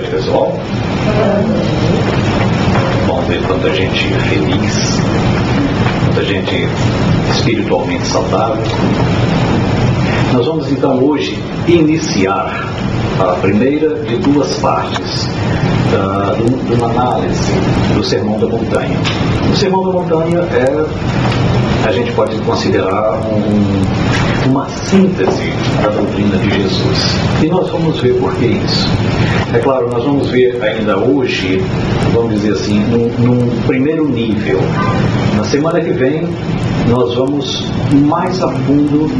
noite, pessoal. Bom ver tanta gente feliz, tanta gente espiritualmente saudável. Nós vamos então hoje iniciar a primeira de duas partes de uma análise do Sermão da Montanha. O Sermão da Montanha a gente pode considerar uma síntese da doutrina de Jesus. E nós vamos ver por que isso. É claro, nós vamos ver ainda hoje, vamos dizer assim, num primeiro nível. Na semana que vem, nós vamos mais a fundo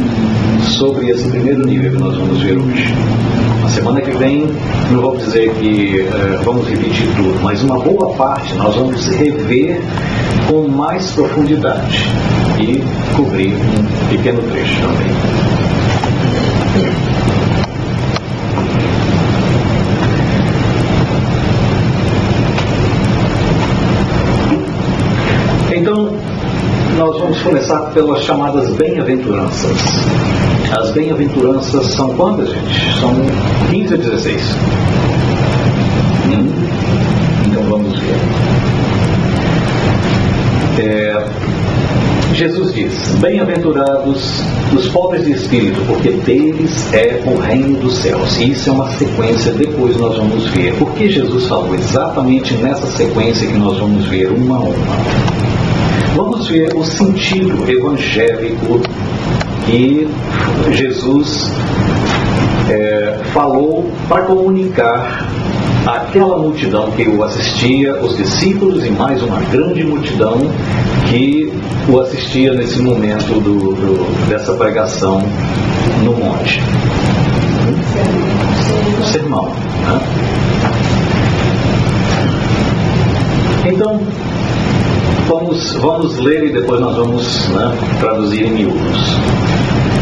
sobre esse primeiro nível que nós vamos ver hoje. Na semana que vem, não vou dizer que vamos repetir tudo, mas uma boa parte nós vamos rever com mais profundidade e cobrir um pequeno trecho também. Então, nós vamos começar pelas chamadas bem-aventuranças. As bem-aventuranças são quantas, gente? São 15 a 16. Então vamos ver. Jesus diz: bem-aventurados os pobres de espírito, porque deles é o reino dos céus. E isso é uma sequência, depois nós vamos ver. Por que Jesus falou exatamente nessa sequência que nós vamos ver uma a uma? Vamos ver o sentido evangélico que Jesus falou para comunicar àquela multidão que o assistia, os discípulos e mais uma grande multidão que o assistia nesse momento dessa pregação no monte. O sermão. Né? Então, vamos ler e depois nós vamos traduzir em miúdos.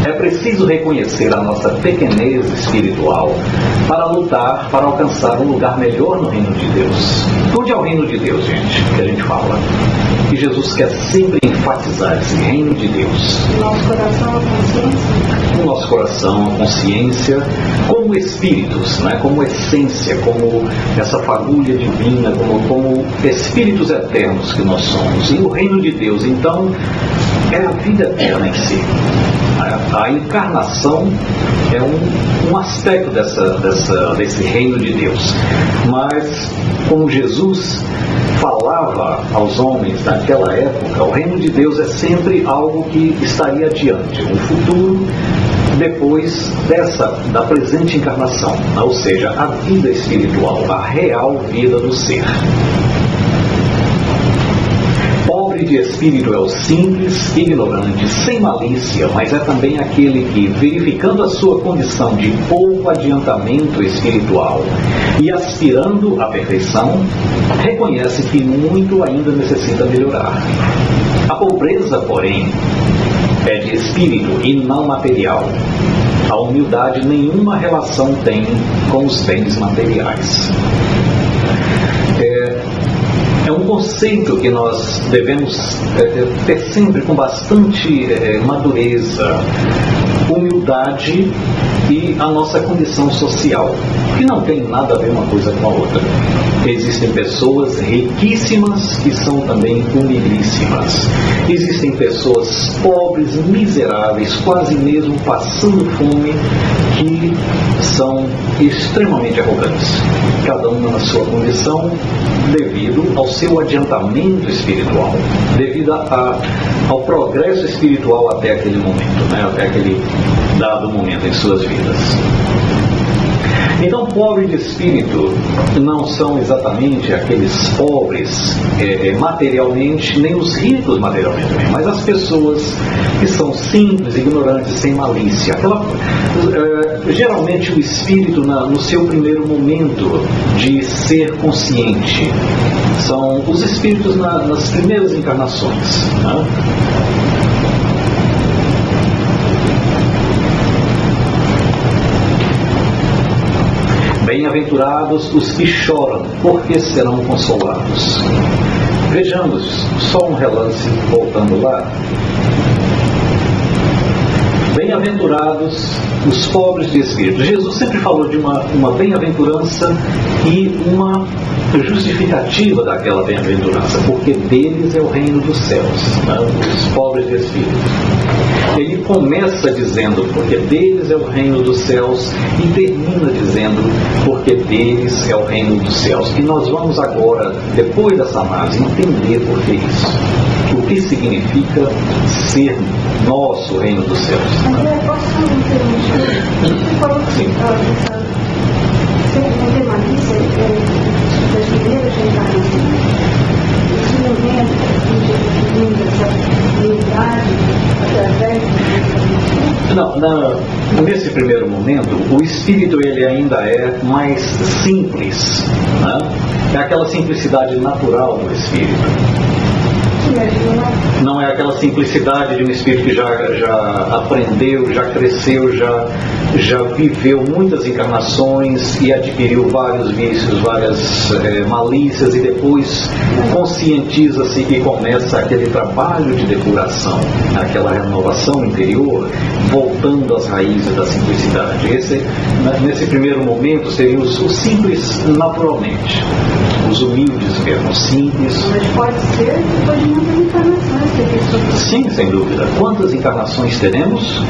É preciso reconhecer a nossa pequenez espiritual para lutar, para alcançar um lugar melhor no reino de Deus. Onde é o reino de Deus, gente? Que a gente fala. Que Jesus quer sempre enfatizar esse reino de Deus. No nosso coração, a consciência. No nosso coração, a consciência, como espíritos, como essência, como essa fagulha divina, como espíritos eternos que nós somos. E o reino de Deus, então, é a vida eterna em si. A encarnação é um aspecto desse reino de Deus. Mas, como Jesus falava aos homens naquela época, o reino de Deus é sempre algo que estaria adiante, um futuro depois da presente encarnação, ou seja, a vida espiritual, a real vida do ser. Pobre de espírito é o simples, ignorante, sem malícia, mas é também aquele que, verificando a sua condição de pouco adiantamento espiritual e aspirando à perfeição, reconhece que muito ainda necessita melhorar. A pobreza, porém, é de espírito e não material. A humildade nenhuma relação tem com os bens materiais. É um conceito que nós devemos ter sempre com bastante madureza, humildade e a nossa condição social, que não tem nada a ver uma coisa com a outra. Existem pessoas riquíssimas que são também humilíssimas. Existem pessoas pobres, miseráveis, quase mesmo passando fome, que são extremamente arrogantes. Cada uma na sua condição, devido ao seu adiantamento espiritual, devido ao progresso espiritual até aquele momento, até aquele dado momento em suas vidas. Então, pobre de espírito não são exatamente aqueles pobres materialmente, nem os ricos materialmente também, mas as pessoas que são simples, ignorantes, sem malícia. Geralmente o espírito no seu primeiro momento de ser consciente são os espíritos nas primeiras encarnações. Bem-aventurados os que choram, porque serão consolados. Vejamos só um relance voltando lá. bem-aventurados os pobres de espírito. Jesus sempre falou de uma bem-aventurança e uma justificativa daquela bem-aventurança, porque deles é o reino dos céus, né? Os pobres de espírito. Ele começa dizendo, porque deles é o reino dos céus, e termina dizendo, porque deles é o reino dos céus. E nós vamos agora, depois dessa análise, entender por que isso. O que significa ser nosso reino dos céus. André, posso falar um termo? Você falou que sempre não tem malícia das primeiras reencarnações. Esse momento de essa unidade através Não, nesse primeiro momento, o espírito ele ainda é mais simples, né? É aquela simplicidade natural do espírito. Não é aquela simplicidade de um espírito que já aprendeu, já cresceu, já viveu muitas encarnações e adquiriu vários vícios, várias malícias, e depois conscientiza-se e começa aquele trabalho de depuração, aquela renovação interior, voltando às raízes da simplicidade. Nesse primeiro momento, seriam os simples naturalmente, os humildes mesmo, simples. Mas pode ser depois de muitas encarnações que a pessoa... Sim, sem dúvida. Quantas encarnações teremos?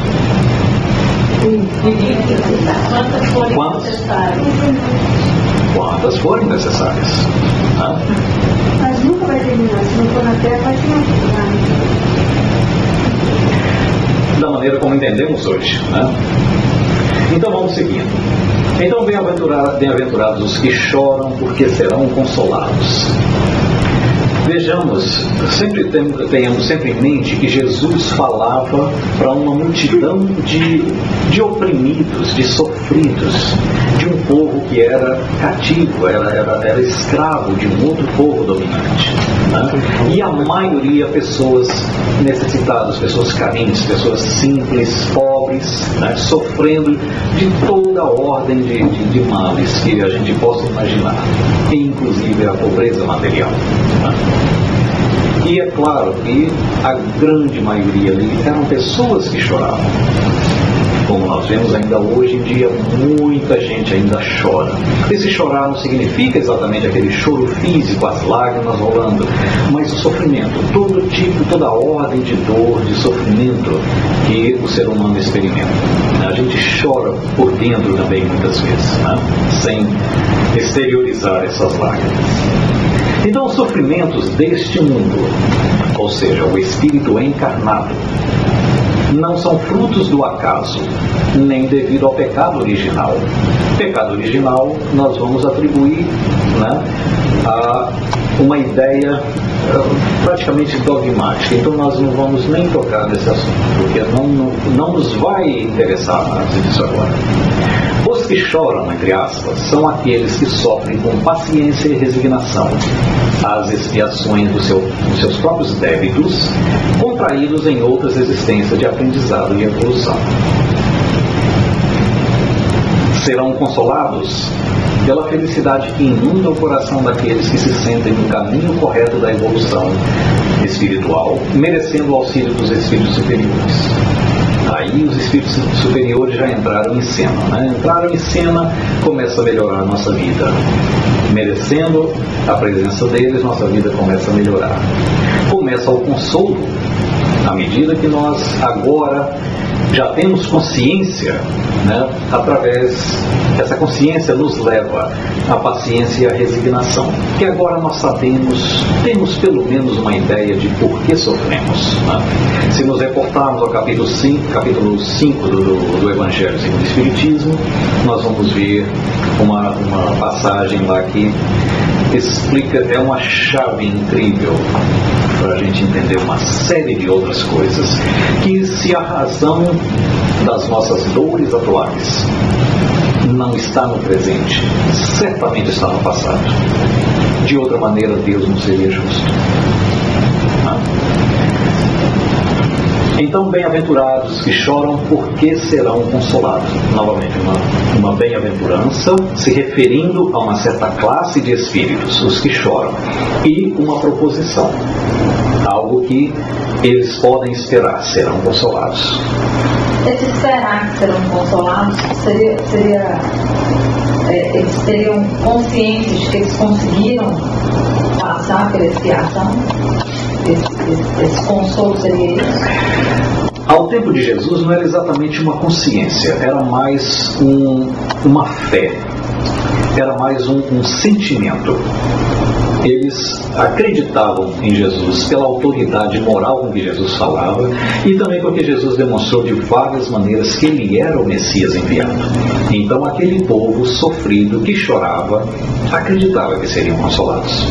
Quantas forem necessárias. Ah? Mas nunca vai terminar. Se não for na Terra, vai terminar. Da maneira como entendemos hoje, né? Então vamos seguindo. Então, bem-aventurados os que choram, porque serão consolados. Vejamos, tenhamos sempre em mente que Jesus falava para uma multidão de oprimidos, de sofridos, de um povo que era cativo, era escravo de um outro povo dominante, né? E a maioria pessoas necessitadas, pessoas carentes, pessoas simples, pobres, né? Sofrendo de toda a ordem de males que a gente possa imaginar, inclusive a pobreza material, né? E é claro que a grande maioria ali eram pessoas que choravam. Como nós vemos ainda hoje em dia, muita gente ainda chora. Esse chorar não significa exatamente aquele choro físico, as lágrimas rolando, mas o sofrimento, todo tipo, toda ordem de dor, de sofrimento que o ser humano experimenta. A gente chora por dentro também muitas vezes, né? Sem exteriorizar essas lágrimas. Então, os sofrimentos deste mundo, ou seja, o espírito encarnado, não são frutos do acaso, nem devido ao pecado original. Pecado original nós vamos atribuir, né, a uma ideia praticamente dogmática. Então nós não vamos nem tocar nesse assunto, porque não nos vai interessar mais isso agora. Os que choram, entre aspas, são aqueles que sofrem com paciência e resignação as expiações dos seus próprios débitos, contraídos em outras existências de aprendizado e evolução. Serão consolados pela felicidade que inunda o coração daqueles que se sentem no caminho correto da evolução espiritual, merecendo o auxílio dos espíritos superiores. Aí os espíritos superiores já entraram em cena, né? Entraram em cena, começa a melhorar a nossa vida. Merecendo a presença deles, nossa vida começa a melhorar. Começa o consolo, à medida que nós agora já temos consciência, né? Através dessa consciência nos leva à paciência e à resignação, que agora nós temos pelo menos uma ideia de por que sofremos, né? Se nos reportarmos ao capítulo 5 do Evangelho segundo o Espiritismo, nós vamos ver uma passagem lá que explica, é uma chave incrível para a gente entender uma série de outras coisas, que se a razão das nossas dores atuais não está no presente, certamente está no passado. De outra maneira, Deus não seria justo. Então, bem-aventurados que choram, porque serão consolados. Novamente, uma bem-aventurança se referindo a uma certa classe de espíritos, os que choram, e uma proposição, algo que eles podem esperar, serão consolados. Esse se será que serão consolados, eles teriam consciência de que eles conseguiram passar pela expiação? Esse consolo seria isso? Ao tempo de Jesus não era exatamente uma consciência, era mais uma fé, era mais um sentimento. Eles acreditavam em Jesus pela autoridade moral com que Jesus falava e também porque Jesus demonstrou de várias maneiras que ele era o Messias enviado. Então aquele povo sofrido que chorava acreditava que seriam consolados.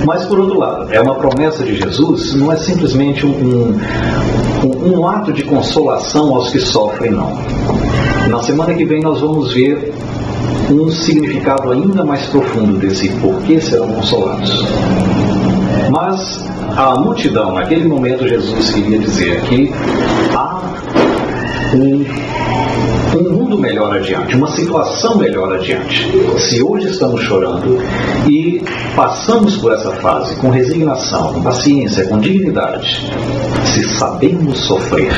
Mas por outro lado, é uma promessa de Jesus, não é simplesmente um ato de consolação aos que sofrem, não. Na semana que vem nós vamos ver um significado ainda mais profundo desse porquê serão consolados. Mas a multidão, naquele momento Jesus queria dizer que há um mundo melhor adiante, uma situação melhor adiante. Se hoje estamos chorando e passamos por essa fase com resignação, com paciência, com dignidade, se sabemos sofrer,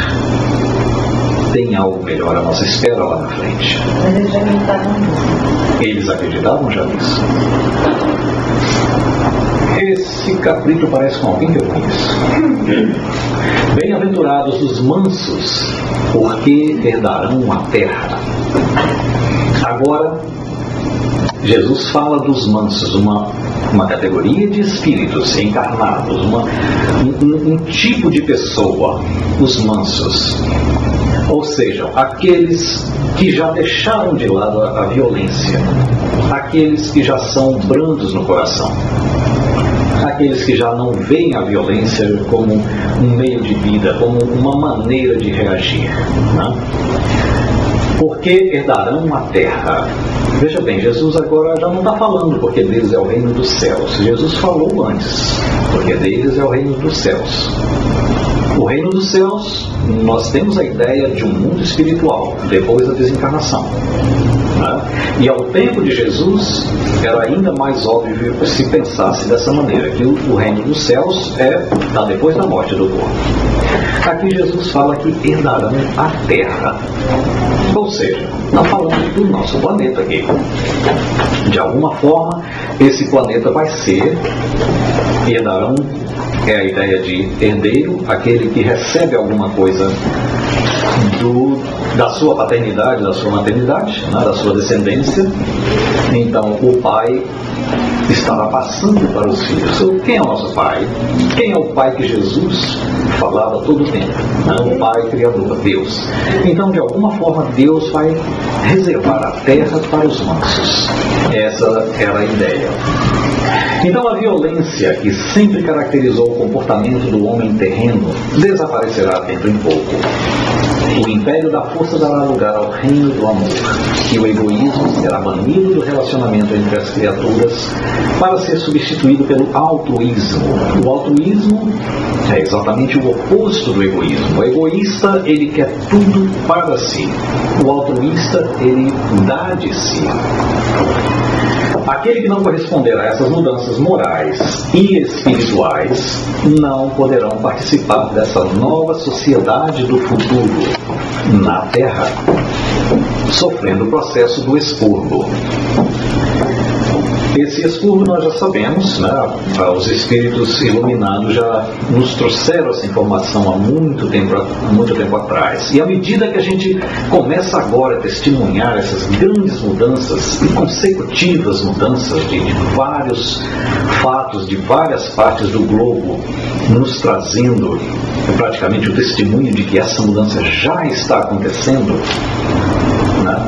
tem algo melhor à nossa espera lá na frente. Mas eles já acreditavam nisso. Eles acreditavam já nisso. Esse capítulo parece com alguém que eu conheço. Bem-aventurados os mansos, porque herdarão a terra. Agora, Jesus fala dos mansos, uma categoria de espíritos encarnados, um tipo de pessoa, os mansos. Ou seja, aqueles que já deixaram de lado a violência, aqueles que já são brandos no coração, aqueles que já não veem a violência como um meio de vida, como uma maneira de reagir, né? Porque herdarão a terra. Veja bem, Jesus agora já não está falando porque deles é o reino dos céus. Jesus falou antes, porque deles é o reino dos céus. O reino dos céus, nós temos a ideia de um mundo espiritual, depois da desencarnação. Né? E ao tempo de Jesus, era ainda mais óbvio se pensasse dessa maneira, que o reino dos céus está depois da morte do corpo. Aqui Jesus fala que herdarão a terra. Ou seja, está falando do nosso planeta aqui. De alguma forma, esse planeta vai ser, herdarão, é a ideia de herdeiro, aquele que recebe alguma coisa da sua paternidade, da sua maternidade, né, da sua descendência. Então o pai estará passando para os filhos. Quem é o nosso pai? Quem é o pai que Jesus falava todo o tempo? Né? O pai criador, Deus. Então, de alguma forma, Deus vai reservar a terra para os mansos. Essa era a ideia. Então a violência que sempre caracterizou o comportamento do homem terreno desaparecerá dentro em pouco. O império da força dará lugar ao reino do amor, e o egoísmo será banido do relacionamento entre as criaturas para ser substituído pelo altruísmo. O altruísmo é exatamente o oposto do egoísmo. O egoísta, ele quer tudo para si. O altruísta, ele dá de si. Aquele que não corresponder a essas mudanças morais e espirituais não poderão participar dessa nova sociedade do futuro na Terra, sofrendo o processo do expurgo. Esse expurgo nós já sabemos, né? Os espíritos iluminados já nos trouxeram essa informação há muito tempo atrás. E à medida que a gente começa agora a testemunhar essas grandes mudanças, consecutivas mudanças de vários fatos, de várias partes do globo, nos trazendo praticamente o testemunho de que essa mudança já está acontecendo, né?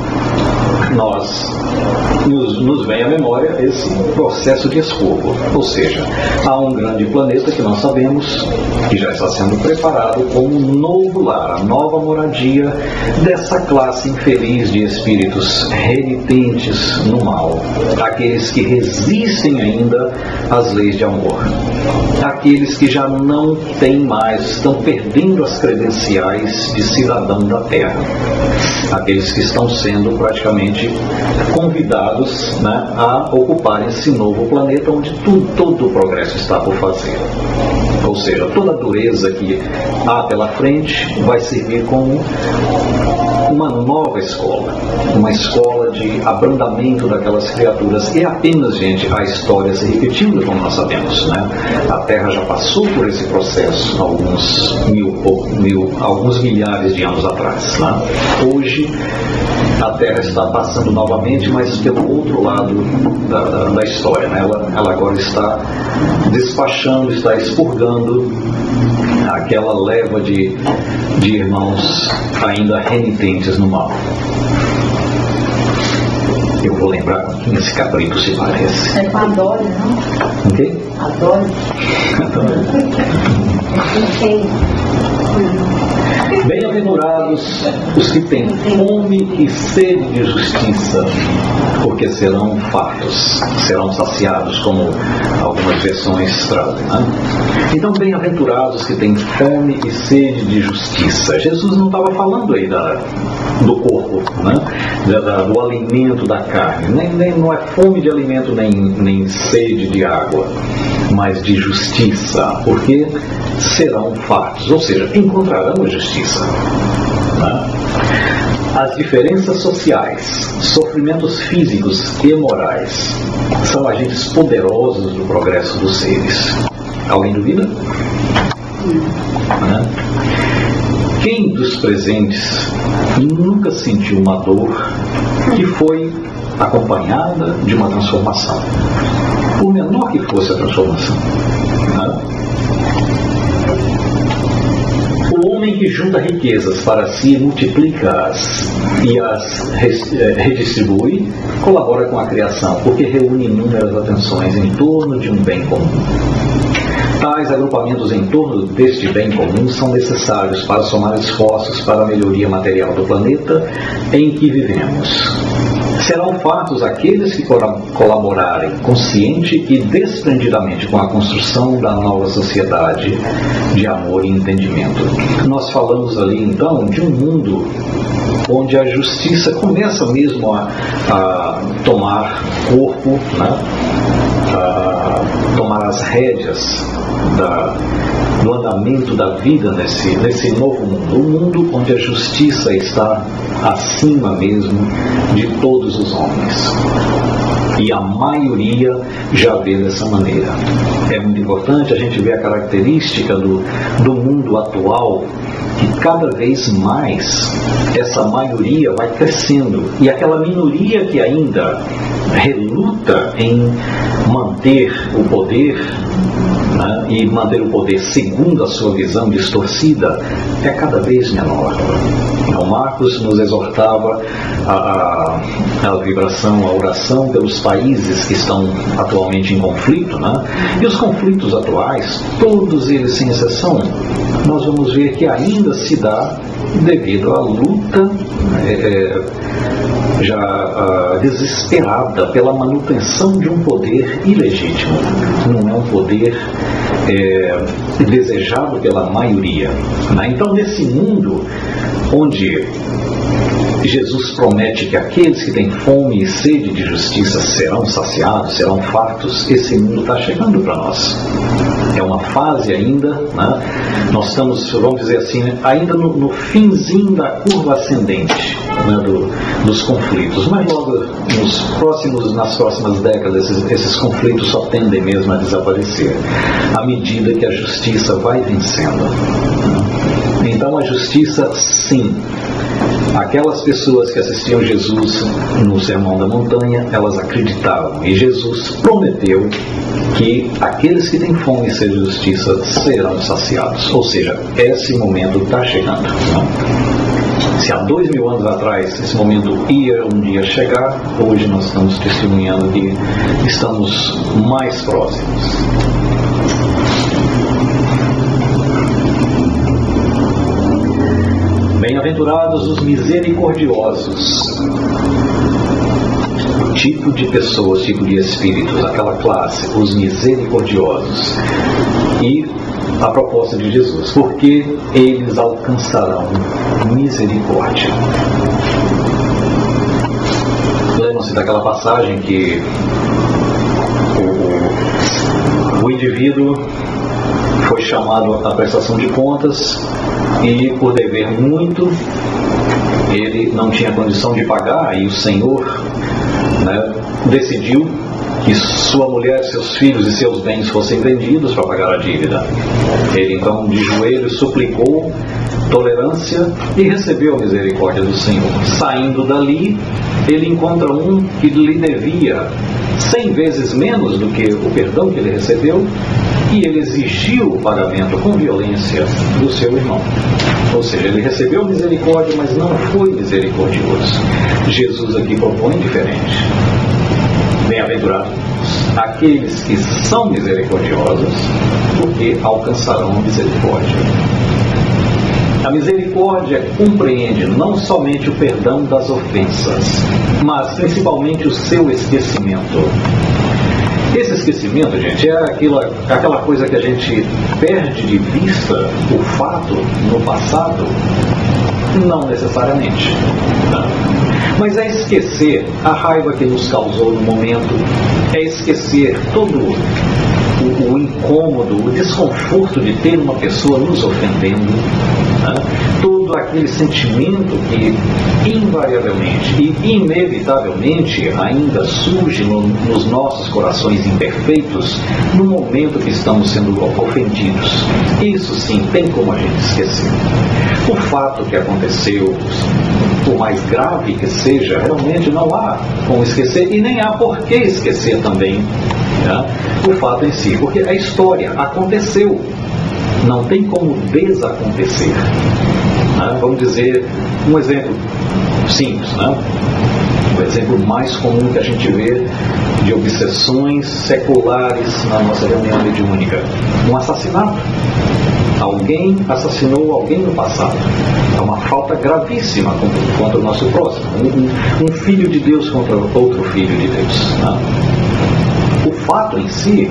Nos vem à memória esse processo de expurgo. Ou seja, há um grande planeta que nós sabemos que já está sendo preparado como um novo lar, a nova moradia dessa classe infeliz de espíritos renitentes no mal, aqueles que resistem ainda às leis de amor, aqueles que já não têm mais, estão perdendo as credenciais de cidadão da Terra, aqueles que estão sendo praticamente convidados, né, a ocupar esse novo planeta onde todo o progresso está por fazer. Ou seja, toda a dureza que há pela frente vai servir como uma nova escola, uma escola de abrandamento daquelas criaturas. E apenas, gente, a história se repetindo, como nós sabemos, né? A Terra já passou por esse processo alguns milhares de anos atrás, né? Hoje a Terra está passando novamente, mas pelo outro lado da história, né? Ela agora está despachando, está expurgando aquela leva de irmãos ainda renitentes no mal. Eu vou lembrar com quem esse cabrito se parece. É com a Dori, não? O quê? A Dori. Bem-aventurados os que têm fome e sede de justiça, porque serão fartos, serão saciados, como algumas versões trazem, né? Então, bem-aventurados que têm fome e sede de justiça. Jesus não estava falando aí do corpo, né? Do alimento da carne, não é fome de alimento nem sede de água, mas de justiça, porque serão fartos, ou seja, encontrarão a justiça, né? As diferenças sociais, sofrimentos físicos e morais são agentes poderosos do progresso dos seres. Alguém duvida? Né? Quem dos presentes nunca sentiu uma dor que foi acompanhada de uma transformação, por menor que fosse a transformação, né? O homem que junta riquezas para si e multiplica-as e as redistribui, colabora com a criação, porque reúne inúmeras atenções em torno de um bem comum. Tais agrupamentos em torno deste bem comum são necessários para somar esforços para a melhoria material do planeta em que vivemos. Serão fartos aqueles que colaborarem consciente e desprendidamente com a construção da nova sociedade de amor e entendimento. Nós falamos ali então de um mundo onde a justiça começa mesmo a tomar corpo, né? A tomar as rédeas do andamento da vida nesse novo mundo, um mundo onde a justiça está acima mesmo de todos os homens. E a maioria já vê dessa maneira. É muito importante a gente ver a característica do mundo atual, que cada vez mais essa maioria vai crescendo. E aquela minoria que ainda reluta em manter o poder, né, e manter o poder segundo a sua visão distorcida, é cada vez menor. O Marcos nos exortava a vibração, a oração pelos países que estão atualmente em conflito, né? E os conflitos atuais, todos eles sem exceção, nós vamos ver que ainda se dá devido à luta já desesperada pela manutenção de um poder ilegítimo. Não é um poder desejado pela maioria, né? Então, nesse mundo onde Jesus promete que aqueles que têm fome e sede de justiça serão saciados, serão fartos, esse mundo está chegando para nós. É uma fase ainda, né? Nós estamos, vamos dizer assim, ainda no finzinho da curva ascendente, né, dos conflitos, mas logo nas próximas décadas esses conflitos só tendem mesmo a desaparecer à medida que a justiça vai vencendo, né? Então a justiça, sim, aquelas pessoas que assistiam Jesus no Sermão da Montanha, elas acreditavam, e Jesus prometeu que aqueles que têm fome e sede de justiça serão saciados. Ou seja, esse momento está chegando, né? Se há 2000 anos atrás esse momento ia um dia chegar, hoje nós estamos testemunhando que estamos mais próximos. Bem-aventurados os misericordiosos. O tipo de pessoas, tipo de espíritos, aquela classe, os misericordiosos. E a proposta de Jesus, porque eles alcançarão misericórdia. Lembram-se daquela passagem que o indivíduo foi chamado à prestação de contas e, por dever muito, ele não tinha condição de pagar e o Senhor, né, decidiu que sua mulher, seus filhos e seus bens fossem vendidos para pagar a dívida. Ele então de joelhos suplicou tolerância e recebeu a misericórdia do Senhor. Saindo dali, ele encontra um que lhe devia 100 vezes menos do que o perdão que ele recebeu, e ele exigiu o pagamento com violência do seu irmão. Ou seja, ele recebeu misericórdia, mas não foi misericordioso. Jesus aqui propõe diferente. Bem-aventurados aqueles que são misericordiosos, porque alcançarão a misericórdia. A misericórdia compreende não somente o perdão das ofensas, mas principalmente o seu esquecimento. Esse esquecimento, gente, é aquela coisa que a gente perde de vista o fato no passado? Não necessariamente. Não. Mas é esquecer a raiva que nos causou no momento, é esquecer todo o incômodo, o desconforto de ter uma pessoa nos ofendendo, né? Todo aquele sentimento que invariavelmente e inevitavelmente ainda surge nos nossos corações imperfeitos no momento que estamos sendo ofendidos. Isso sim, tem como a gente esquecer. O fato que aconteceu, por mais grave que seja, realmente não há como esquecer e nem há por que esquecer também, né, o fato em si, porque a história aconteceu, não tem como desacontecer. Né? Vamos dizer um exemplo simples, né? O exemplo mais comum que a gente vê de obsessões seculares na nossa reunião mediúnica: um assassinato. Alguém assassinou alguém no passado. É uma falta gravíssima contra o nosso próximo. Um filho de Deus contra outro filho de Deus. Né? O fato em si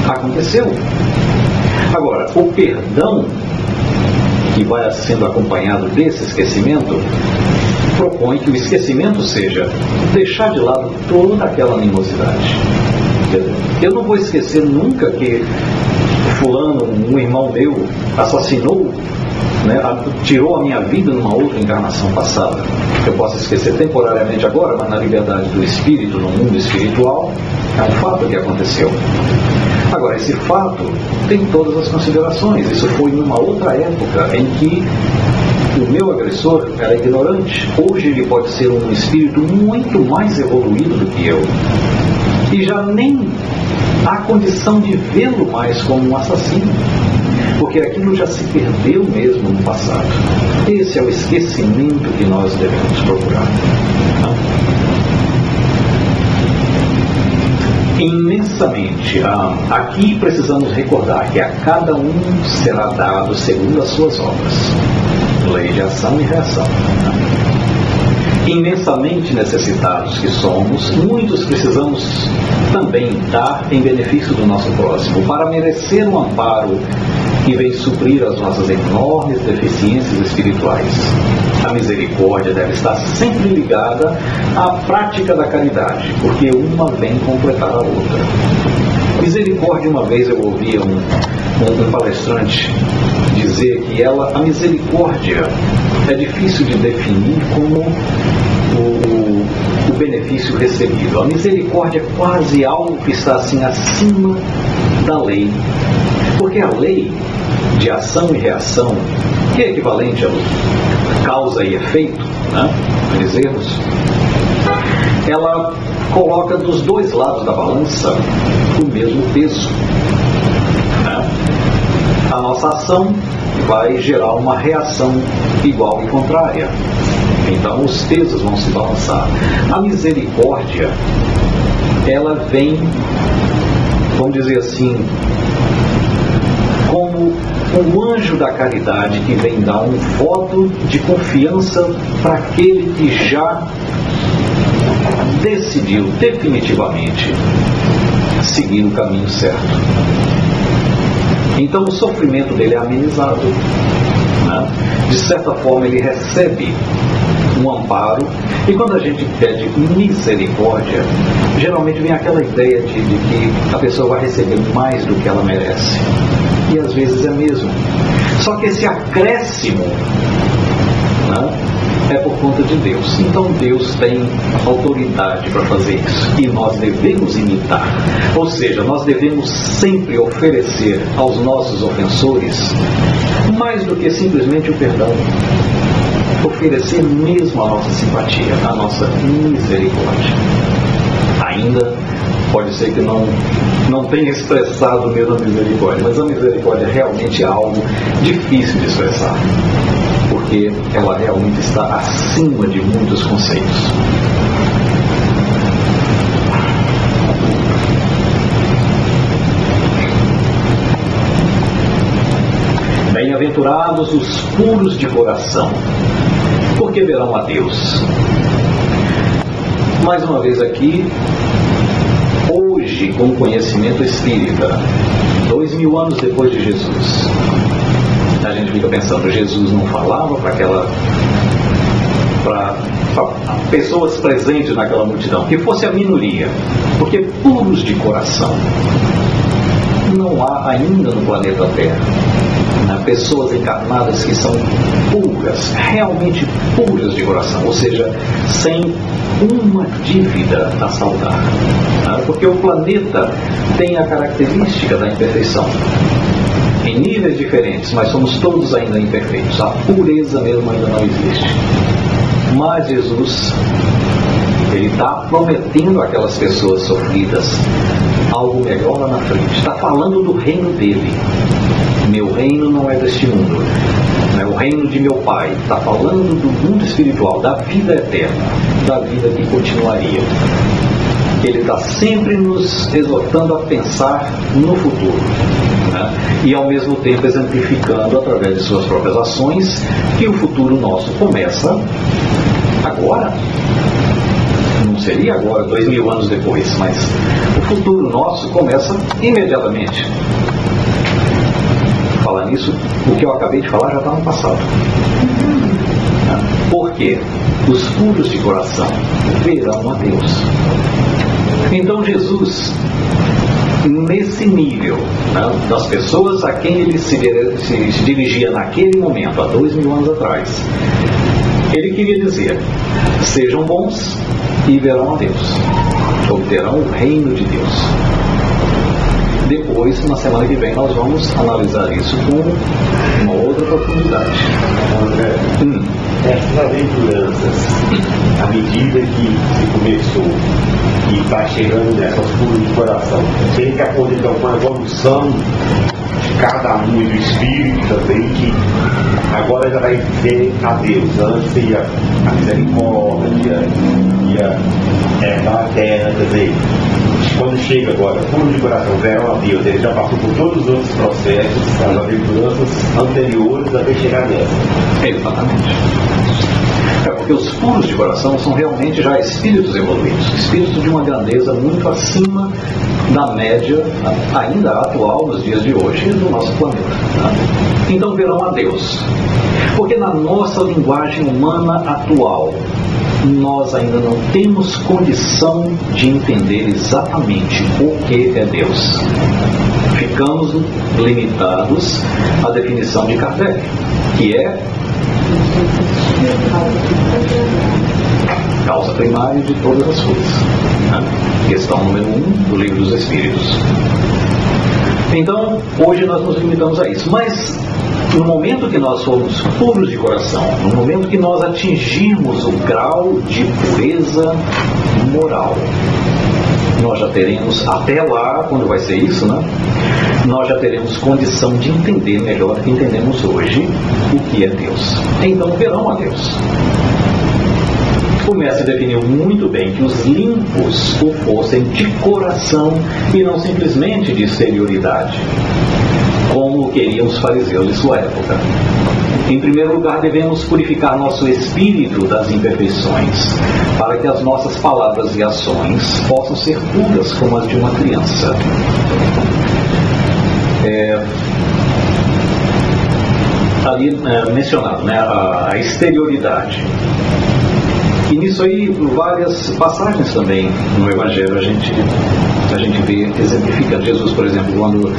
aconteceu. Agora, o perdão, que vai sendo acompanhado desse esquecimento, propõe que o esquecimento seja deixar de lado toda aquela animosidade. Eu não vou esquecer nunca que fulano, um irmão meu, assassinou, né, tirou a minha vida numa outra encarnação passada. Eu posso esquecer temporariamente agora, mas na liberdade do espírito, no mundo espiritual, é um fato que aconteceu. Agora, esse fato tem todas as considerações. Isso foi numa outra época em que o meu agressor era ignorante. Hoje ele pode ser um espírito muito mais evoluído do que eu. E já nem há condição de vê-lo mais como um assassino, porque aquilo já se perdeu mesmo no passado. Esse é o esquecimento que nós devemos procurar. Imensamente. Aqui precisamos recordar que a cada um será dado segundo as suas obras. Lei de ação e reação. Imensamente necessitados que somos, muitos precisamos também dar em benefício do nosso próximo, para merecer um amparo que vem suprir as nossas enormes deficiências espirituais. A misericórdia deve estar sempre ligada à prática da caridade, porque uma vem completar a outra. Misericórdia, uma vez eu ouvia um palestrante dizer que a misericórdia é difícil de definir como o benefício recebido. A misericórdia é quase algo que está assim acima da lei, porque a lei de ação e reação, que é equivalente a causa e efeito, né, para dizermos, ela coloca dos dois lados da balança o mesmo peso. Né? A nossa ação vai gerar uma reação igual e contrária. Então os pesos vão se balançar. A misericórdia, ela vem, vamos dizer assim, como um anjo da caridade que vem dar um voto de confiança para aquele que já decidiu definitivamente seguir o caminho certo. Então o sofrimento dele é amenizado, né? De certa forma ele recebe um amparo, e quando a gente pede misericórdia, geralmente vem aquela ideia de que a pessoa vai receber mais do que ela merece, e às vezes é mesmo. Só que esse acréscimo, né, é por conta conta de Deus. Então Deus tem autoridade para fazer isso e nós devemos imitar. Ou seja, nós devemos sempre oferecer aos nossos ofensores mais do que simplesmente o perdão. Oferecer mesmo a nossa simpatia, a nossa misericórdia. Ainda pode ser que não tenha expressado mesmo a misericórdia, mas a misericórdia realmente é algo difícil de expressar, porque ela realmente está acima de muitos conceitos. Bem-aventurados os puros de coração, porque verão a Deus. Mais uma vez aqui, hoje, com o conhecimento espírita, 2000 anos depois de Jesus, a gente fica pensando, Jesus não falava para pessoas presentes naquela multidão, que fosse a minoria, porque puros de coração não há ainda no planeta Terra. Pessoas encarnadas que são puras, realmente puras de coração, ou seja, sem uma dívida a saldar. Porque o planeta tem a característica da imperfeição. Em níveis diferentes, mas somos todos ainda imperfeitos. A pureza mesmo ainda não existe. Mas Jesus, Ele está prometendo àquelas pessoas sofridas algo melhor lá na frente. Está falando do reino dele. Meu reino não é deste mundo, é o reino de meu Pai. Está falando do mundo espiritual, da vida eterna, da vida que continuaria. Ele está sempre nos exortando a pensar no futuro, e ao mesmo tempo exemplificando através de suas próprias ações que o futuro nosso começa agora. Não seria agora, 2000 anos depois, mas o futuro nosso começa imediatamente. Falar nisso, o que eu acabei de falar já está no passado. Por quê? Os puros de coração verão a Deus. Então Jesus, nesse nível, das pessoas a quem ele se dirigia naquele momento, há 2000 anos atrás, ele queria dizer: sejam bons e verão a Deus, obterão o reino de Deus. Depois, na semana que vem, nós vamos analisar isso com uma outra profundidade. Essas aventuranças, à medida que se começou e está chegando nessas puras de coração, tem que acontecer então com a evolução de cada um e do espírito também, que agora já vai ver a Deus. Antes ia a misericórdia, ia herdar a terra, quer dizer, quando chega agora, puro de coração, verão a Deus, ele já passou por todos os outros processos, as aventuranças anteriores até chegar nessa. Exatamente. Porque os puros de coração são realmente já espíritos evoluídos, espíritos de uma grandeza muito acima da média ainda atual nos dias de hoje do nosso planeta. Então verão a Deus. Porque na nossa linguagem humana atual, nós ainda não temos condição de entender exatamente o que é Deus. Ficamos limitados à definição de Kardec, que é causa primária de todas as coisas. Questão número 1 do Livro dos Espíritos. Então, hoje nós nos limitamos a isso. Mas, no momento que nós formos puros de coração, no momento que nós atingirmos o grau de pureza moral, nós já teremos, até lá, quando vai ser isso, nós já teremos condição de entender melhor do que entendemos hoje o que é Deus. Então verão a Deus. O mestre definiu muito bem que os limpos o fossem de coração e não simplesmente de exterioridade, como queriam os fariseus de sua época. Em primeiro lugar, devemos purificar nosso espírito das imperfeições, para que as nossas palavras e ações possam ser puras como as de uma criança. Ali mencionado, a exterioridade. E nisso aí, várias passagens também no Evangelho a gente a gente vê exemplificando. Jesus, por exemplo, quando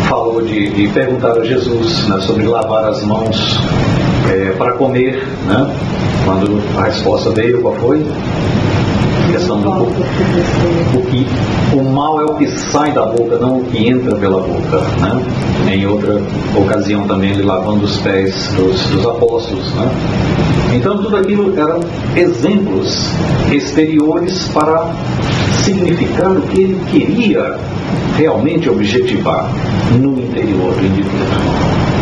falou de perguntar a Jesus, né, sobre lavar as mãos para comer, né? Quando a resposta veio, qual foi? A questão do o mal é o que sai da boca, não o que entra pela boca, né? Em outra ocasião também ele lavando os pés dos apóstolos, né? Então tudo aquilo eram exemplos exteriores para significar o que ele queria realmente objetivar no interior do indivíduo.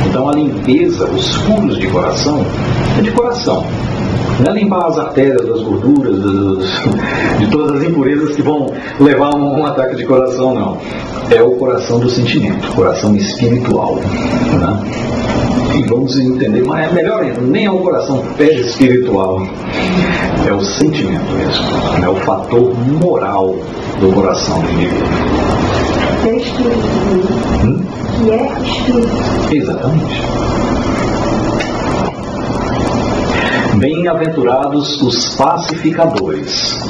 Então a limpeza, os furos de coração, é de coração. Não é limpar as artérias, das gorduras, de todas as impurezas que vão levar a um ataque de coração, não. É o coração do sentimento, coração espiritual, né? E vamos entender, mas é melhor ainda, nem é o coração espiritual, é o sentimento mesmo, é o fator moral do coração do indivíduo. É espírito, que é espírito. Exatamente. Bem-aventurados os pacificadores,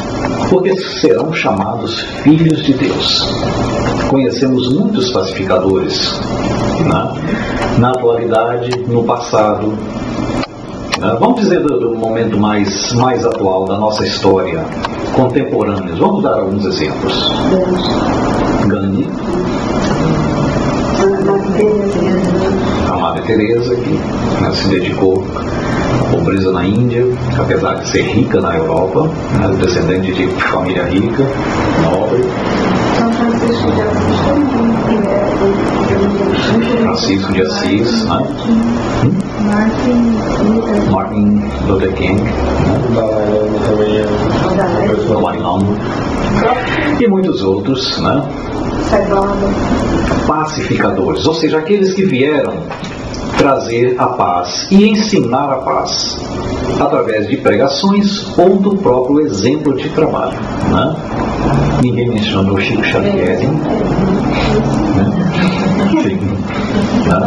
porque serão chamados filhos de Deus. Conhecemos muitos pacificadores, né? Na atualidade, no passado. Vamos dizer do momento mais atual da nossa história, contemporâneos. Vamos dar alguns exemplos. Gandhi, a Madre Teresa, que, né, se dedicou à pobreza na Índia, apesar de ser rica na Europa, né, descendente de família rica, nobre. São Francisco de Assis também. Francisco de Assis, né? Martin Luther King, né? Dalai Lama e muitos outros, né? Pacificadores, ou seja, aqueles que vieram trazer a paz e ensinar a paz através de pregações ou do próprio exemplo de trabalho, né? Ninguém mencionou Chico Xavier, né?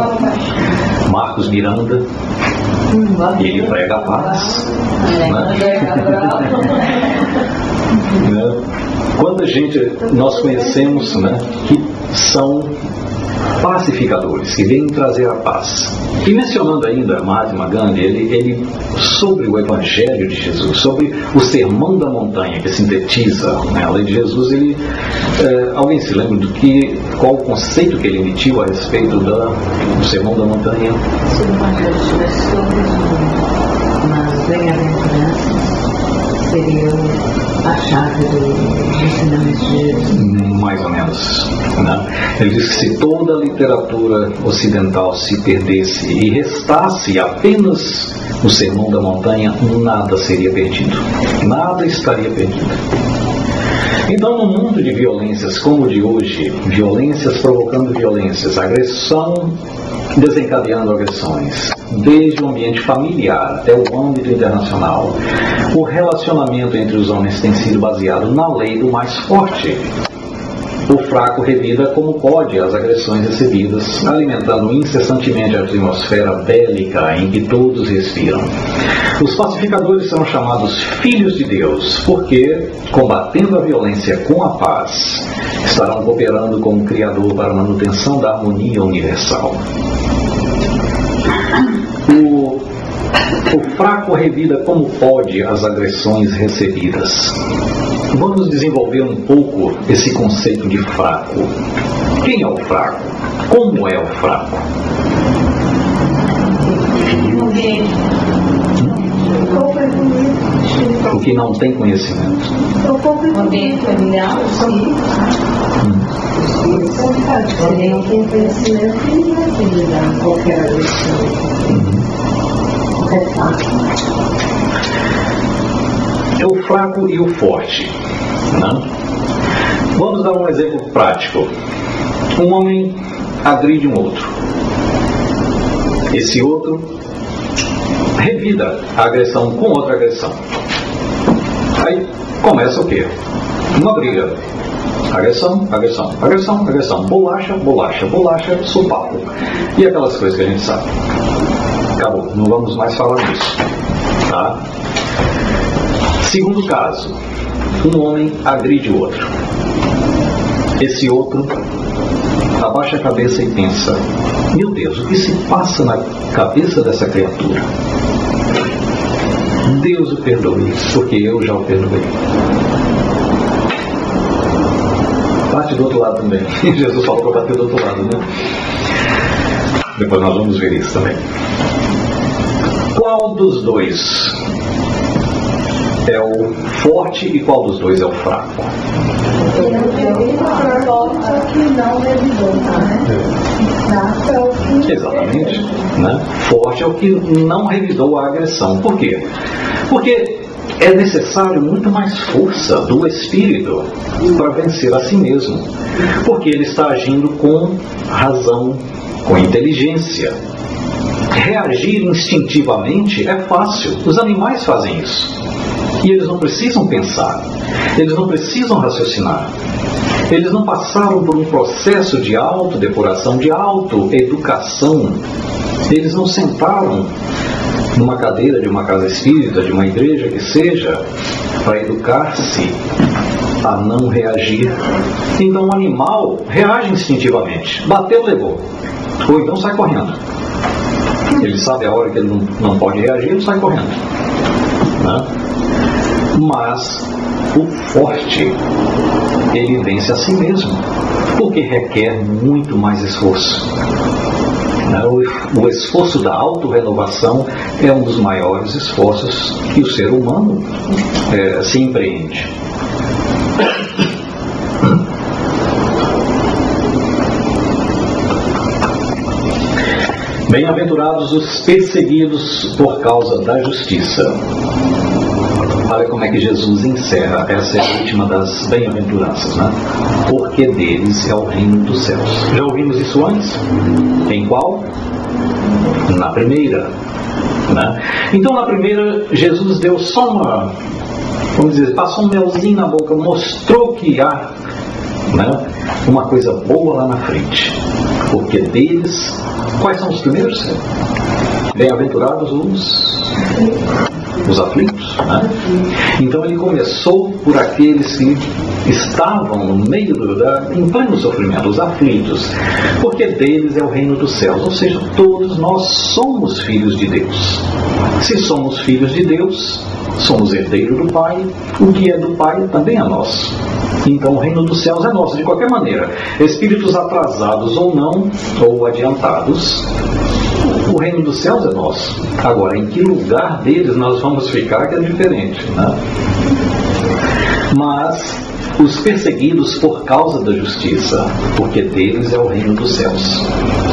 Marcos Miranda, ele prega a paz, né? Quanta gente nós conhecemos, né, que são pacificadores, que vêm trazer a paz. E mencionando ainda Mahatma Gandhi, ele sobre o Evangelho de Jesus, sobre o Sermão da Montanha, que sintetiza, né, a lei de Jesus, alguém se lembra qual o conceito que ele emitiu a respeito do Sermão da Montanha? Se o Evangelho tivesse sobre umas bem-aventuranças, seria a chave do ensinamento de Jesus. Mais ou menos, né? Ele diz que se toda a literatura ocidental se perdesse e restasse apenas o Sermão da Montanha, nada seria perdido. Nada estaria perdido. Então, no mundo de violências como o de hoje, violências provocando violências, agressão desencadeando agressões, desde o ambiente familiar até o âmbito internacional, o relacionamento entre os homens tem sido baseado na lei do mais forte. O fraco revida como pode as agressões recebidas, alimentando incessantemente a atmosfera bélica em que todos respiram. Os pacificadores são chamados filhos de Deus, porque, combatendo a violência com a paz, estarão cooperando com o Criador para a manutenção da harmonia universal. O fraco revida como pode as agressões recebidas. Vamos desenvolver um pouco esse conceito de fraco. Quem é o fraco? Como é o fraco? O que não tem conhecimento. O ambiente familiar, sim. Alguém não tem conhecimento e não vai lidar com qualquer agressão. É fácil. É o fraco e o forte, né? Vamos dar um exemplo prático. Um homem agride um outro. Esse outro revida a agressão com outra agressão. Aí começa o quê? Uma briga. Agressão, agressão, agressão, agressão. Bolacha, bolacha, bolacha, sopapo. E aquelas coisas que a gente sabe. Acabou, não vamos mais falar disso. Tá? Segundo caso, um homem agride o outro. Esse outro abaixa a cabeça e pensa: meu Deus, o que se passa na cabeça dessa criatura? Deus o perdoe, porque eu já o perdoei. Bate do outro lado também. Jesus falou para bater do outro lado, né? Depois nós vamos ver isso também. Qual dos dois é o forte e qual dos dois é o fraco? Exatamente, né? Forte é o que não revidou a agressão. Por quê? Porque é necessário muito mais força do espírito para vencer a si mesmo, porque ele está agindo com razão, com inteligência. Reagir instintivamente é fácil, os animais fazem isso. E eles não precisam pensar, eles não precisam raciocinar. Eles não passaram por um processo de autodepuração, de autoeducação. Eles não sentaram numa cadeira de uma casa espírita, de uma igreja que seja, para educar-se a não reagir. Então o animal reage instintivamente. Bateu, levou. Ou então sai correndo. Ele sabe a hora que ele não pode reagir, ele sai correndo, né? Mas o forte, ele vence a si mesmo, porque requer muito mais esforço. O esforço da autorrenovação é um dos maiores esforços que o ser humano se empreende. Bem-aventurados os perseguidos por causa da justiça. Olha como é que Jesus encerra, essa é a última das bem-aventuranças, né? Porque deles é o reino dos céus. Já ouvimos isso antes? Em qual? Na primeira, né? Então na primeira, Jesus deu só uma, vamos dizer, passou um melzinho na boca, mostrou que há, né, uma coisa boa lá na frente. Porque deles, quais são os primeiros? Bem-aventurados os aflitos, né? Então ele começou por aqueles que estavam no meio em pleno sofrimento, os aflitos, porque deles é o reino dos céus, ou seja, todos nós somos filhos de Deus. Se somos filhos de Deus, somos herdeiros do Pai, o que é do Pai também é nosso. Então o reino dos céus é nosso, de qualquer maneira, espíritos atrasados ou não, ou adiantados, o reino dos céus é nosso. Agora, em que lugar deles nós vamos ficar que é diferente, né? Mas os perseguidos por causa da justiça, porque deles é o reino dos céus.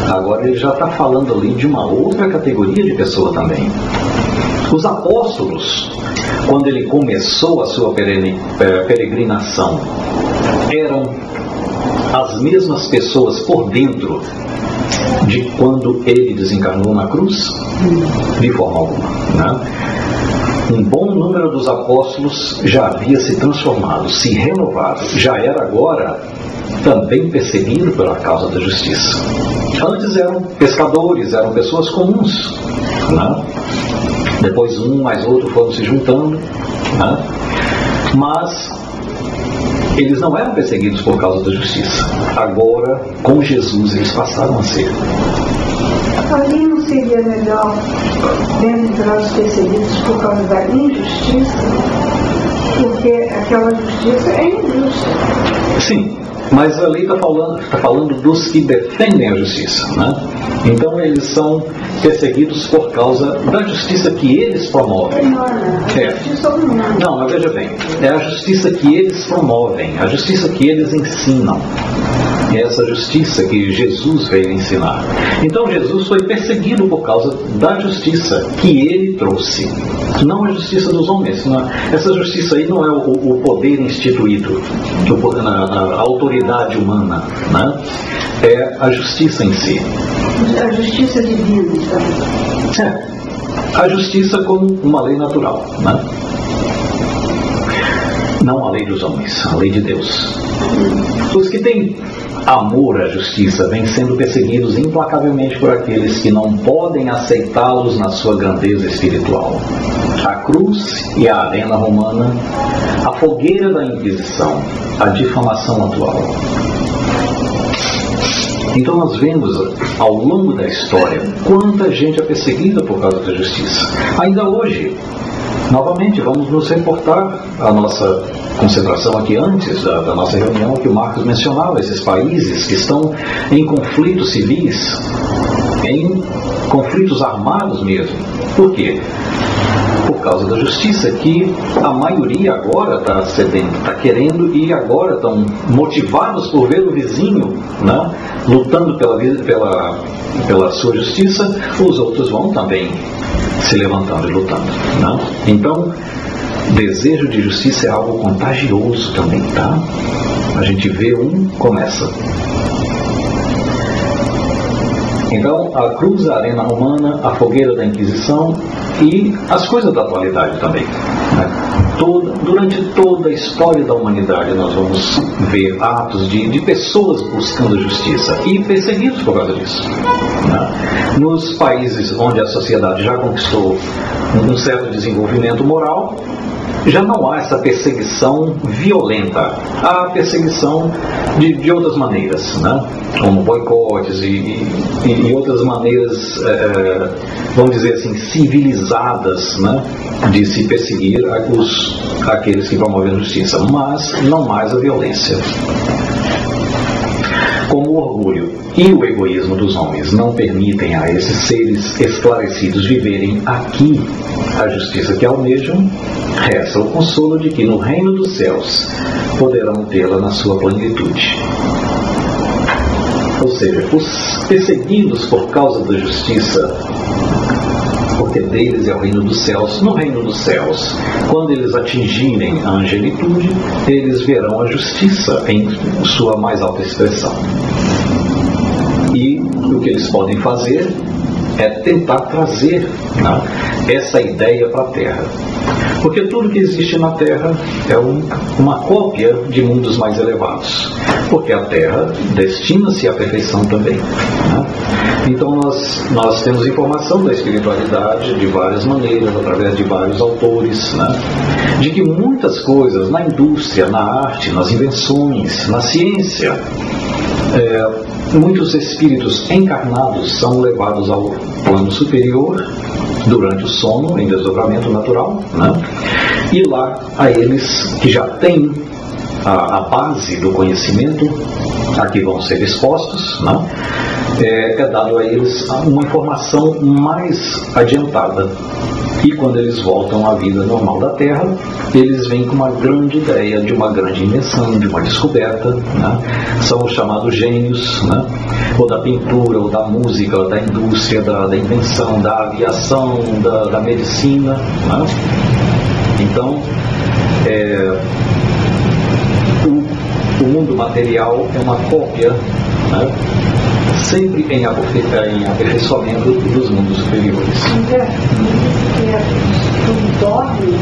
Agora ele já está falando ali de uma outra categoria de pessoa também. Os apóstolos, quando ele começou a sua peregrinação, eram as mesmas pessoas por dentro de quando ele desencarnou na cruz? De forma alguma, né? Um bom número dos apóstolos já havia se transformado, se renovado, já era agora também perseguido pela causa da justiça. Antes eram pescadores, eram pessoas comuns, né? Depois um mais outro foram se juntando, né? Mas eles não eram perseguidos por causa da justiça. Agora, com Jesus, eles passaram a ser. Ali não seria melhor bem-aventurados perseguidos por causa da injustiça? Porque aquela justiça é injusta. Sim, mas a lei está falando dos que defendem a justiça, né? Então eles são perseguidos por causa da justiça que eles promovem. Não, mas veja bem, é a justiça que eles promovem, a justiça que eles ensinam. É essa justiça que Jesus veio ensinar. Então Jesus foi perseguido por causa da justiça que ele trouxe. Não a justiça dos homens. Não. Essa justiça aí não é o poder instituído, a autoridade humana, né? É a justiça em si. A justiça divina, então. É. A justiça como uma lei natural, né? Não a lei dos homens, a lei de Deus. Os que têm amor à justiça vêm sendo perseguidos implacavelmente por aqueles que não podem aceitá-los na sua grandeza espiritual. A cruz e a arena romana, a fogueira da Inquisição, a difamação atual. Então nós vemos ao longo da história quanta gente é perseguida por causa da justiça. Ainda hoje, novamente, vamos nos reportar a nossa concentração aqui antes da nossa reunião, que o Marcos mencionava, esses países que estão em conflitos civis, em conflitos armados mesmo. Por quê? Por causa da justiça, que a maioria agora está sedenta, está querendo, e agora estão motivados por ver o vizinho, né, lutando pela sua justiça. Os outros vão também se levantando e lutando, né? Então, desejo de justiça é algo contagioso também, tá? A gente vê começa. Então, a cruz, a arena romana, a fogueira da Inquisição e as coisas da atualidade também, né? Durante toda a história da humanidade nós vamos ver atos de pessoas buscando a justiça e perseguidos por causa disso, né? Nos países onde a sociedade já conquistou um certo desenvolvimento moral, já não há essa perseguição violenta. Há perseguição de outras maneiras, né? Como boicotes e outras maneiras, vamos dizer assim, civilizadas, né, de se perseguir aqueles que promovem a justiça, mas não mais a violência. Como o orgulho e o egoísmo dos homens não permitem a esses seres esclarecidos viverem aqui a justiça que almejam, resta o consolo de que no reino dos céus poderão tê-la na sua plenitude. Ou seja, os perseguidos por causa da justiça, porque deles é o reino dos céus. No reino dos céus, quando eles atingirem a angelitude, eles verão a justiça em sua mais alta expressão. E o que eles podem fazer é tentar trazer, né, essa ideia para a Terra. Porque tudo que existe na Terra é uma cópia de mundos mais elevados. Porque a Terra destina-se à perfeição também, né? Então nós temos informação da espiritualidade de várias maneiras, através de vários autores, né, de que muitas coisas na indústria, na arte, nas invenções, na ciência, muitos espíritos encarnados são levados ao plano superior durante o sono, em desdobramento natural, né? E lá a eles que já têm a base do conhecimento, a que vão ser expostos, né? É dado a eles uma informação mais adiantada. E quando eles voltam à vida normal da Terra, eles vêm com uma grande ideia de uma grande invenção, de uma descoberta, né? São os chamados gênios, né? Ou da pintura, ou da música, ou da indústria, da invenção, da aviação, da medicina, né? Então, o mundo material é uma cópia, né, sempre em aperfeiçoamento dos mundos superiores. Quando dorme,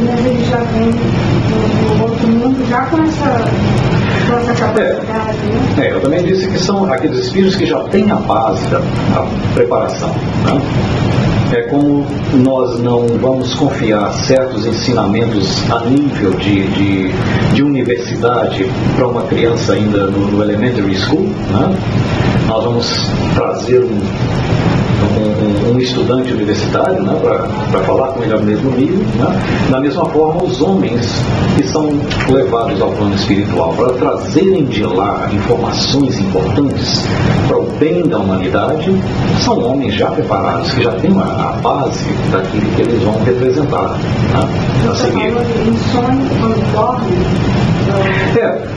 mas ele já vem no outro mundo já com essa capacidade, né? Eu também disse que são aqueles espíritos que já têm a base da preparação, né? É como nós não vamos confiar certos ensinamentos a nível de universidade para uma criança ainda no elementary school, né? Nós vamos trazer um estudante universitário, né, para falar com ele ao mesmo nível, né? Da mesma forma, os homens que são levados ao plano espiritual para trazerem de lá informações importantes para o bem da humanidade, são homens já preparados, que já têm a base daquilo que eles vão representar, né, a seguir. Quando dorme?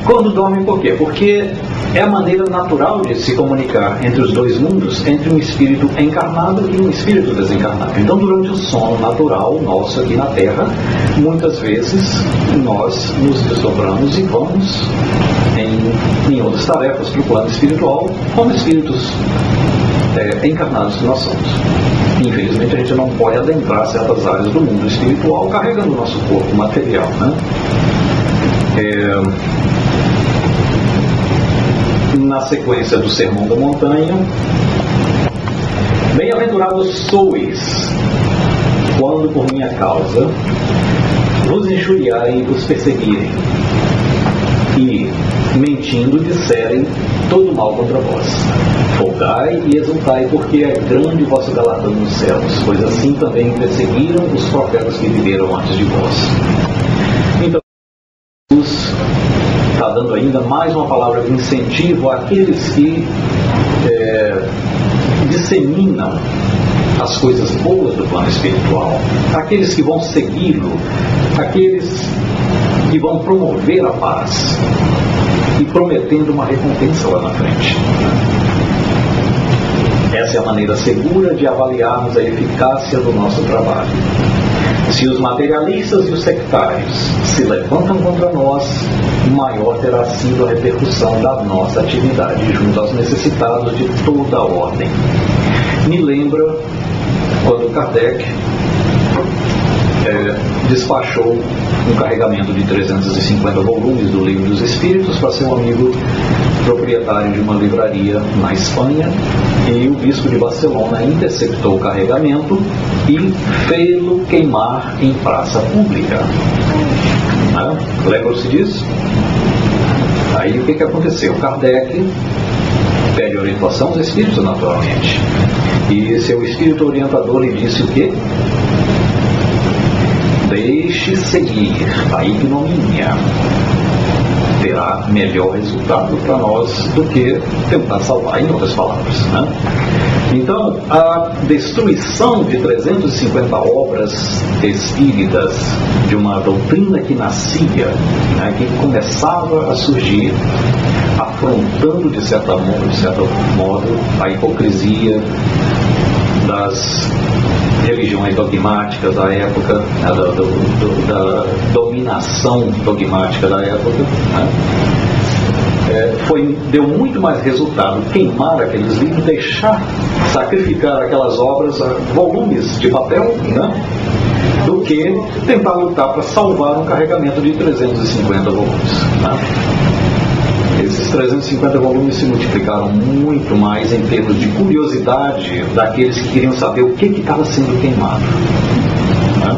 Quando dorme, por quê? Porque é a maneira natural de se comunicar entre os dois mundos, entre um espírito encarnado e um espírito desencarnado. Então, durante o sono natural nosso aqui na Terra, muitas vezes nós nos desdobramos e vamos em outras tarefas para o plano espiritual, como espíritos encarnados que nós somos. Infelizmente, a gente não pode adentrar certas áreas do mundo espiritual carregando o nosso corpo material, né? Na sequência do Sermão da Montanha, bem-aventurados sois, quando por minha causa vos injuriarem e vos perseguirem, e mentindo, disserem todo mal contra vós. Folgai e exultai, porque é grande o vosso galardão nos céus, pois assim também perseguiram os profetas que viveram antes de vós. Então, Jesus está dando ainda mais uma palavra de incentivo àqueles que disseminam as coisas boas do plano espiritual, aqueles que vão segui-lo, aqueles que vão promover a paz e prometendo uma recompensa lá na frente. Essa é a maneira segura de avaliarmos a eficácia do nosso trabalho. Se os materialistas e os sectários se levantam contra nós, maior terá sido a repercussão da nossa atividade junto aos necessitados de toda a ordem. Me lembra quando Kardec despachou um carregamento de 350 volumes do Livro dos Espíritos para seu amigo proprietário de uma livraria na Espanha, e o bispo de Barcelona interceptou o carregamento e fê-lo queimar em praça pública. Lembram-se disso? Aí o que aconteceu? Kardec pede orientação aos espíritos, naturalmente, e seu espírito orientador lhe disse o quê? Deixe seguir a ignomínia, terá melhor resultado para nós do que tentar salvar, em outras palavras, né? Então, a destruição de 350 obras espíritas de uma doutrina que nascia, né, que começava a surgir, afrontando de certo modo a hipocrisia das religiões dogmáticas da época, né, da dominação dogmática da época, né? Deu muito mais resultado queimar aqueles livros, sacrificar aquelas obras, volumes de papel, né, do que tentar lutar para salvar um carregamento de 350 volumes. Né? Esses 350 volumes se multiplicaram muito mais em termos de curiosidade daqueles que queriam saber o que estava sendo queimado. Né?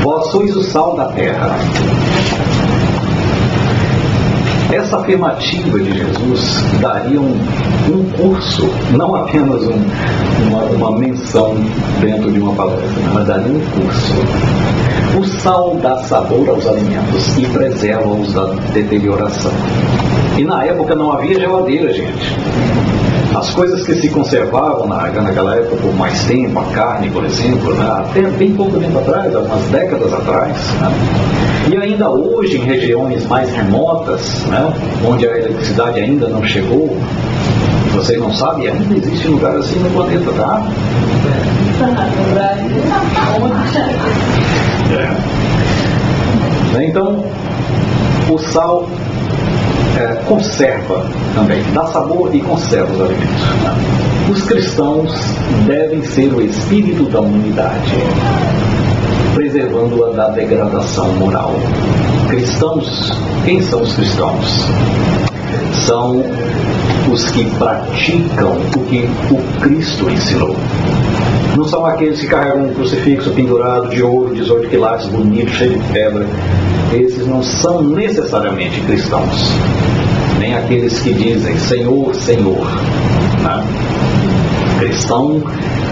Vós sois o sal da terra. Essa afirmativa de Jesus daria um curso, não apenas uma menção dentro de uma palestra, mas daria um curso. O sal dá sabor aos alimentos e preserva-os da deterioração. E na época não havia geladeira, gente. As coisas que se conservavam naquela época por mais tempo, a carne, por exemplo, né, até bem pouco tempo atrás, algumas décadas atrás, né, e ainda hoje em regiões mais remotas, né, onde a eletricidade ainda não chegou, vocês não sabem, ainda existe lugar assim no planeta, tá? Então, o sal conserva também, dá sabor e conserva os alimentos. Os cristãos devem ser o espírito da humanidade, preservando-a da degradação moral. Cristãos, quem são os cristãos? São os que praticam o que o Cristo ensinou. Não são aqueles que carregam um crucifixo pendurado de ouro, 18 quilates, bonito, cheio de pedra. Esses não são necessariamente cristãos. Nem aqueles que dizem Senhor, Senhor. Né? Cristão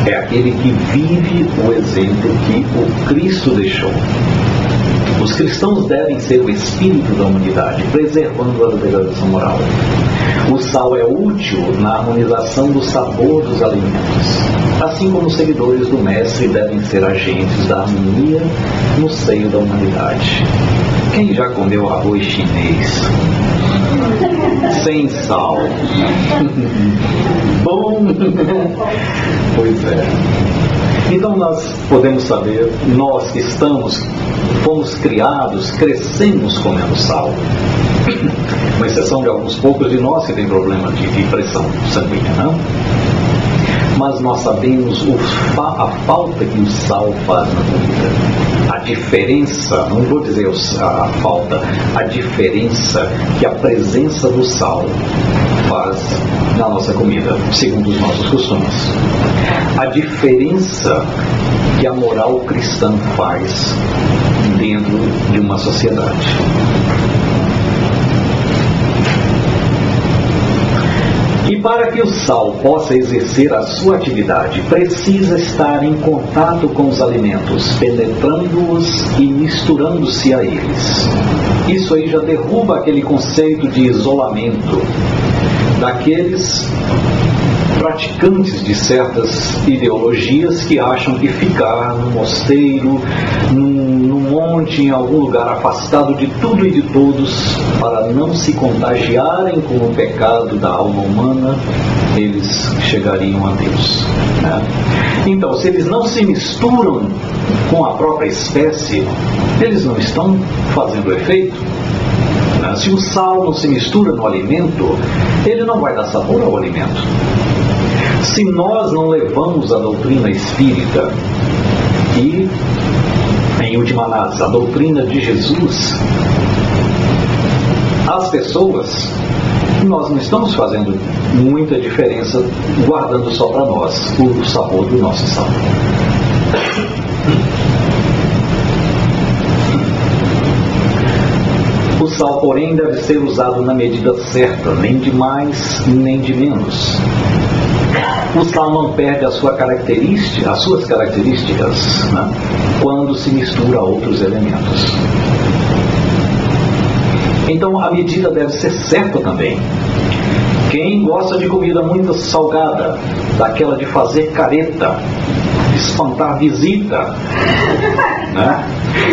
é aquele que vive o exemplo que o Cristo deixou. Os cristãos devem ser o espírito da humanidade, preservando a degradação moral. O sal é útil na harmonização do sabor dos alimentos, assim como os seguidores do Mestre devem ser agentes da harmonia no seio da humanidade. Quem já comeu arroz chinês? Sem sal. Bom. Pois é. Então nós podemos saber, nós que fomos criados, crescemos comendo sal. Com exceção de alguns poucos de nós que têm problema de pressão sanguínea, não? Mas nós sabemos a falta que o sal faz na comida. A diferença, não vou dizer a falta, a diferença que a presença do sal faz na nossa comida, segundo os nossos costumes. A diferença que a moral cristã faz dentro de uma sociedade. E para que o sal possa exercer a sua atividade, precisa estar em contato com os alimentos, penetrando-os e misturando-se a eles. Isso aí já derruba aquele conceito de isolamento daqueles praticantes de certas ideologias que acham que ficar num mosteiro, num monte, em algum lugar afastado de tudo e de todos, para não se contagiarem com o pecado da alma humana, eles chegariam a Deus, né? Então, se eles não se misturam com a própria espécie, eles não estão fazendo efeito. Se o sal não se mistura no alimento, ele não vai dar sabor ao alimento. Se nós não levamos a doutrina espírita e, em última análise, a doutrina de Jesus às pessoas, nós não estamos fazendo muita diferença, guardando só para nós o sabor do nosso sal. O sal, porém, deve ser usado na medida certa, nem de mais, nem de menos. O sal não perde as suas características, né, quando se mistura a outros elementos. Então a medida deve ser certa também. Quem gosta de comida muito salgada, daquela de fazer careta, espantar visita, né?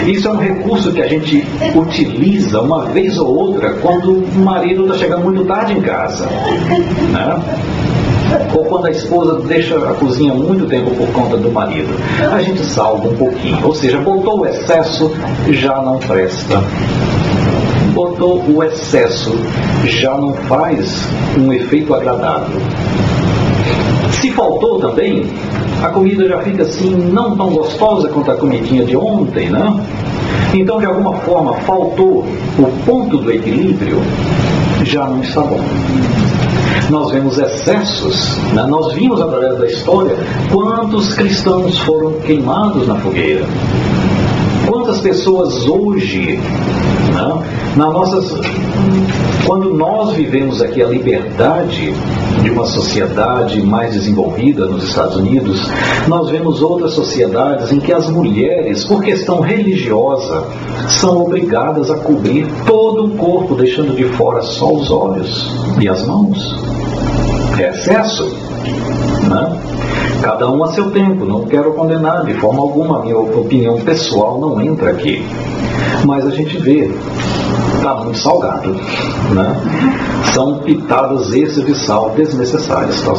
Isso é um recurso que a gente utiliza uma vez ou outra quando o marido está chegando muito tarde em casa, né? Ou quando a esposa deixa a cozinha muito tempo por conta do marido. A gente salva um pouquinho, ou seja, botou o excesso, já não presta. Botou o excesso, já não faz um efeito agradável. Se faltou também, a comida já fica assim, não tão gostosa quanto a comidinha de ontem, né? Então, de alguma forma, faltou o ponto do equilíbrio, já não está bom. Nós vemos excessos, né? Nós vimos através da história quantos cristãos foram queimados na fogueira. Quantas pessoas hoje, né, quando nós vivemos aqui a liberdade de uma sociedade mais desenvolvida nos Estados Unidos, nós vemos outras sociedades em que as mulheres, por questão religiosa, são obrigadas a cobrir todo o corpo, deixando de fora só os olhos e as mãos. É excesso, né? Cada um a seu tempo, não quero condenar de forma alguma, a minha opinião pessoal não entra aqui. Mas a gente vê, está muito salgado, né? São pitadas extras de sal desnecessárias, está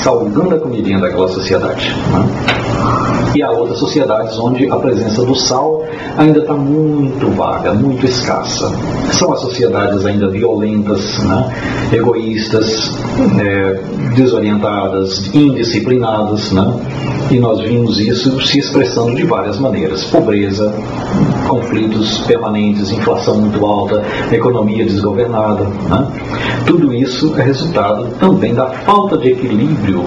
salgando a comidinha daquela sociedade, né? E há outras sociedades onde a presença do sal ainda está muito vaga, muito escassa. São as sociedades ainda violentas, né? Egoístas, desorientadas, indisciplinadas, né? E nós vimos isso se expressando de várias maneiras: pobreza, conflitos permanentes, inflação muito alta, economia desgovernada, né? Tudo isso é resultado também da falta de equilíbrio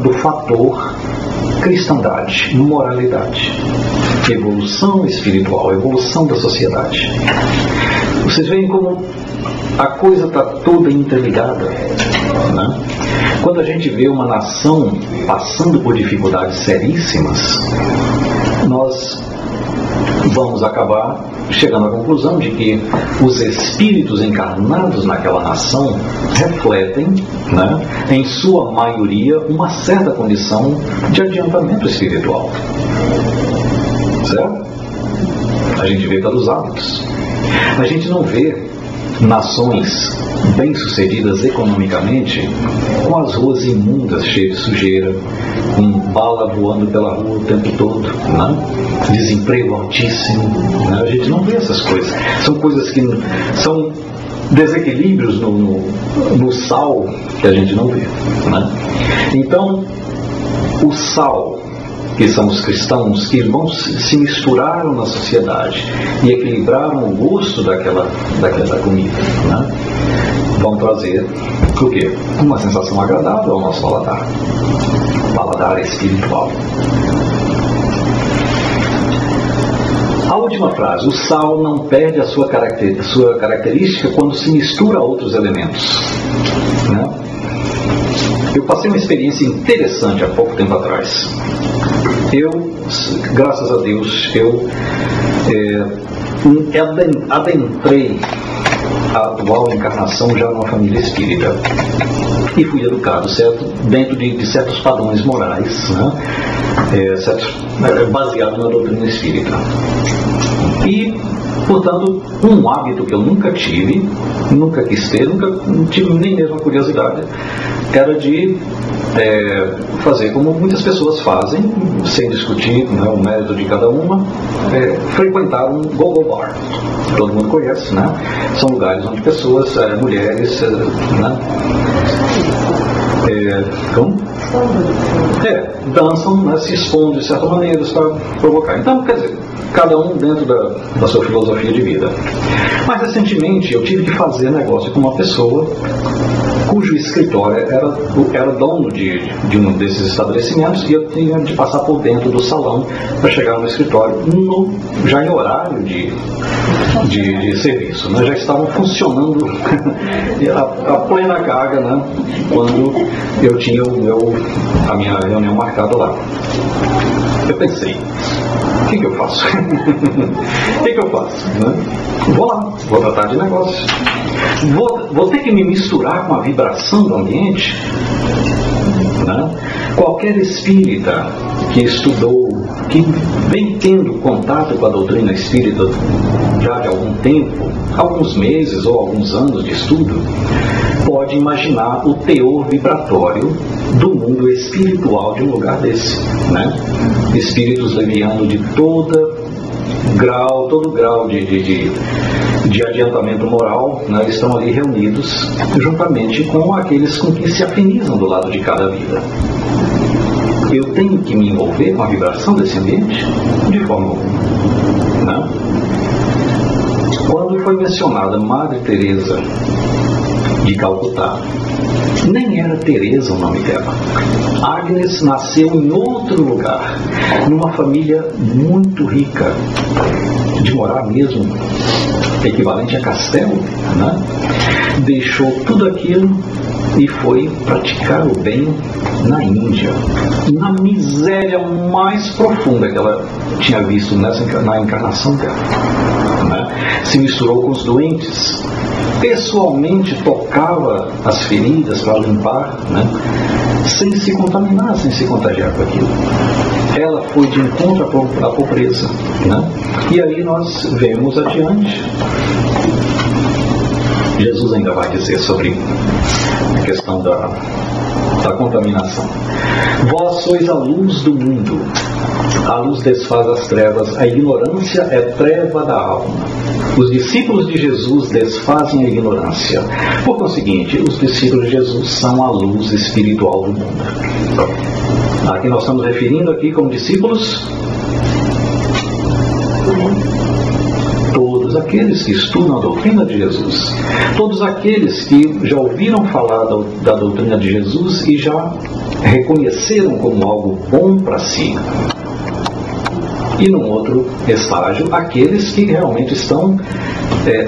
do fator cristandade, moralidade, evolução espiritual, evolução da sociedade. Vocês veem como a coisa está toda interligada, né? Quando a gente vê uma nação passando por dificuldades seríssimas, nós vamos acabar chegando à conclusão de que os espíritos encarnados naquela nação refletem, né, em sua maioria, uma certa condição de adiantamento espiritual. Certo? A gente vê pelos hábitos. A gente não vê nações bem-sucedidas economicamente com as ruas imundas, cheias de sujeira, com bala voando pela rua o tempo todo, né? Desemprego altíssimo, né? A gente não vê essas coisas. São coisas que são desequilíbrios no sal que a gente não vê, né? Então, o sal, que são os cristãos que se misturaram na sociedade e equilibraram o gosto daquela comida, né? Vão trazer o quê? Uma sensação agradável ao nosso paladar espiritual. A última frase: o sal não perde a sua característica quando se mistura a outros elementos, né? Eu passei uma experiência interessante há pouco tempo atrás. Graças a Deus, adentrei a atual encarnação já numa família espírita e fui educado, certo, dentro de certos padrões morais, né? Baseado na doutrina espírita. E, portanto, um hábito que eu nunca tive, nunca quis ter, nunca tive nem mesmo a curiosidade, era de fazer como muitas pessoas fazem, sem discutir, né, o mérito de cada uma, frequentar um go-go bar. Todo mundo conhece, né? São lugares onde pessoas, mulheres, né? Dançam, né, se expõem de certa maneira para provocar. Então, quer dizer, cada um dentro da sua filosofia de vida. Mas recentemente eu tive que fazer negócio com uma pessoa cujo escritório era dono de um desses estabelecimentos, e eu tinha de passar por dentro do salão para chegar no escritório já em horário de serviço, né? Já estavam funcionando a plena carga, né? Quando eu tinha a minha reunião marcada lá. Eu pensei, o que eu faço? O que eu faço? Né? Vou lá, vou tratar de negócio. Vou ter que me misturar com a vibração do ambiente, né? Qualquer espírita que estudou, que vem tendo contato com a doutrina espírita já de algum tempo, alguns meses ou alguns anos de estudo, pode imaginar o teor vibratório do mundo espiritual de um lugar desse, né? Espíritos levianos de todo grau de adiantamento moral, né, estão ali reunidos juntamente com aqueles com que se afinizam do lado de cada vida. Eu tenho que me envolver com a vibração desse ambiente? De forma alguma, né? Quando foi mencionada Madre Teresa de Calcutá, nem era Teresa o nome dela. Agnes nasceu em outro lugar, numa família muito rica, de morar mesmo equivalente a castelo, né? Deixou tudo aquilo e foi praticar o bem na Índia, na miséria mais profunda que ela tinha visto na encarnação dela, né? Se misturou com os doentes, pessoalmente tocava as feridas para limpar, né? Sem se contaminar, sem se contagiar com aquilo. Ela foi de encontro à pobreza, né? E aí nós vemos adiante, Jesus ainda vai dizer sobre a questão da contaminação. Vós sois a luz do mundo. A luz desfaz as trevas, a ignorância é treva da alma. Os discípulos de Jesus desfazem a ignorância. Por conseguinte, os discípulos de Jesus são a luz espiritual do mundo. Aqui nós estamos referindo aqui como discípulos todos aqueles que estudam a doutrina de Jesus, todos aqueles que já ouviram falar da doutrina de Jesus e já reconheceram como algo bom para si. E num outro estágio, aqueles que realmente estão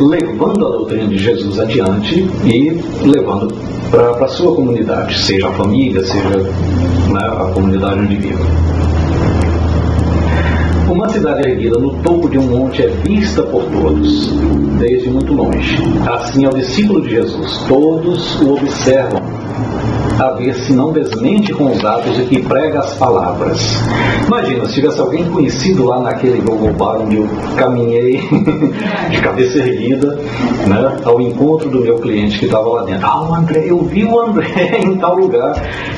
levando a doutrina de Jesus adiante e levando para a sua comunidade, seja a família, seja, né, a comunidade onde vivem. Uma cidade erguida no topo de um monte é vista por todos, desde muito longe. Assim é o discípulo de Jesus. Todos o observam, a ver se não desmente com os atos e que prega as palavras. Imagina, se tivesse alguém conhecido lá naquele bar onde eu caminhei de cabeça erguida, né, ao encontro do meu cliente que estava lá dentro. O André, eu vi o André em tal lugar,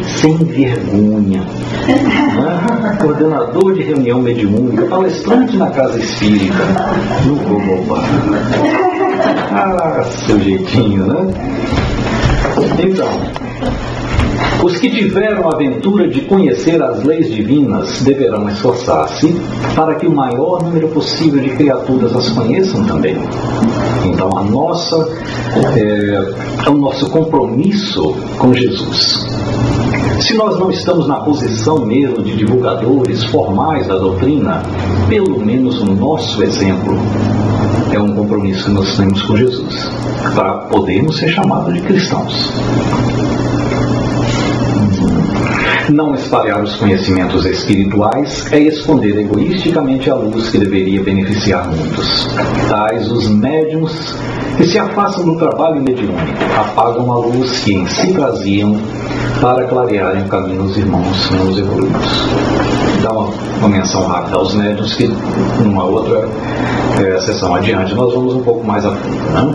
sem vergonha, né? Coordenador de reunião mediúnica, palestrante na casa espírita, no bar. Seu jeitinho, né? Então, os que tiveram a aventura de conhecer as leis divinas deverão esforçar-se para que o maior número possível de criaturas as conheçam também. Então, o nosso compromisso com Jesus Se nós não estamos na posição mesmo de divulgadores formais da doutrina, pelo menos o nosso exemplo é um compromisso que nós temos com Jesus, para podermos ser chamados de cristãos. Não espalhar os conhecimentos espirituais é esconder egoisticamente a luz que deveria beneficiar muitos. Tais os médiuns que se afastam do trabalho mediúnico, apagam a luz que em si traziam para clarearem o caminho dos irmãos menos evoluídos. Dá uma menção rápida aos médiuns que numa outra sessão adiante nós vamos um pouco mais a fundo, né?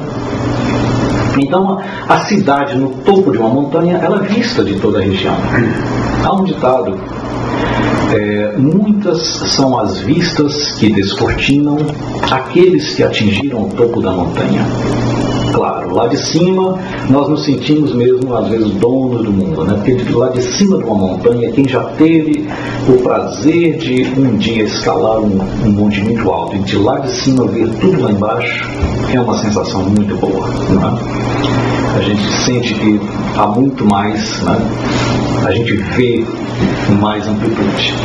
Então, a cidade no topo de uma montanha, ela é vista de toda a região. Há um ditado, muitas são as vistas que descortinam aqueles que atingiram o topo da montanha. Claro, lá de cima nós nos sentimos mesmo, às vezes, donos do mundo, né? Porque lá de cima de uma montanha, quem já teve o prazer de um dia escalar um monte muito alto e de lá de cima ver tudo lá embaixo, é uma sensação muito boa, né? A gente sente que há muito mais, né? A gente vê com mais amplitude.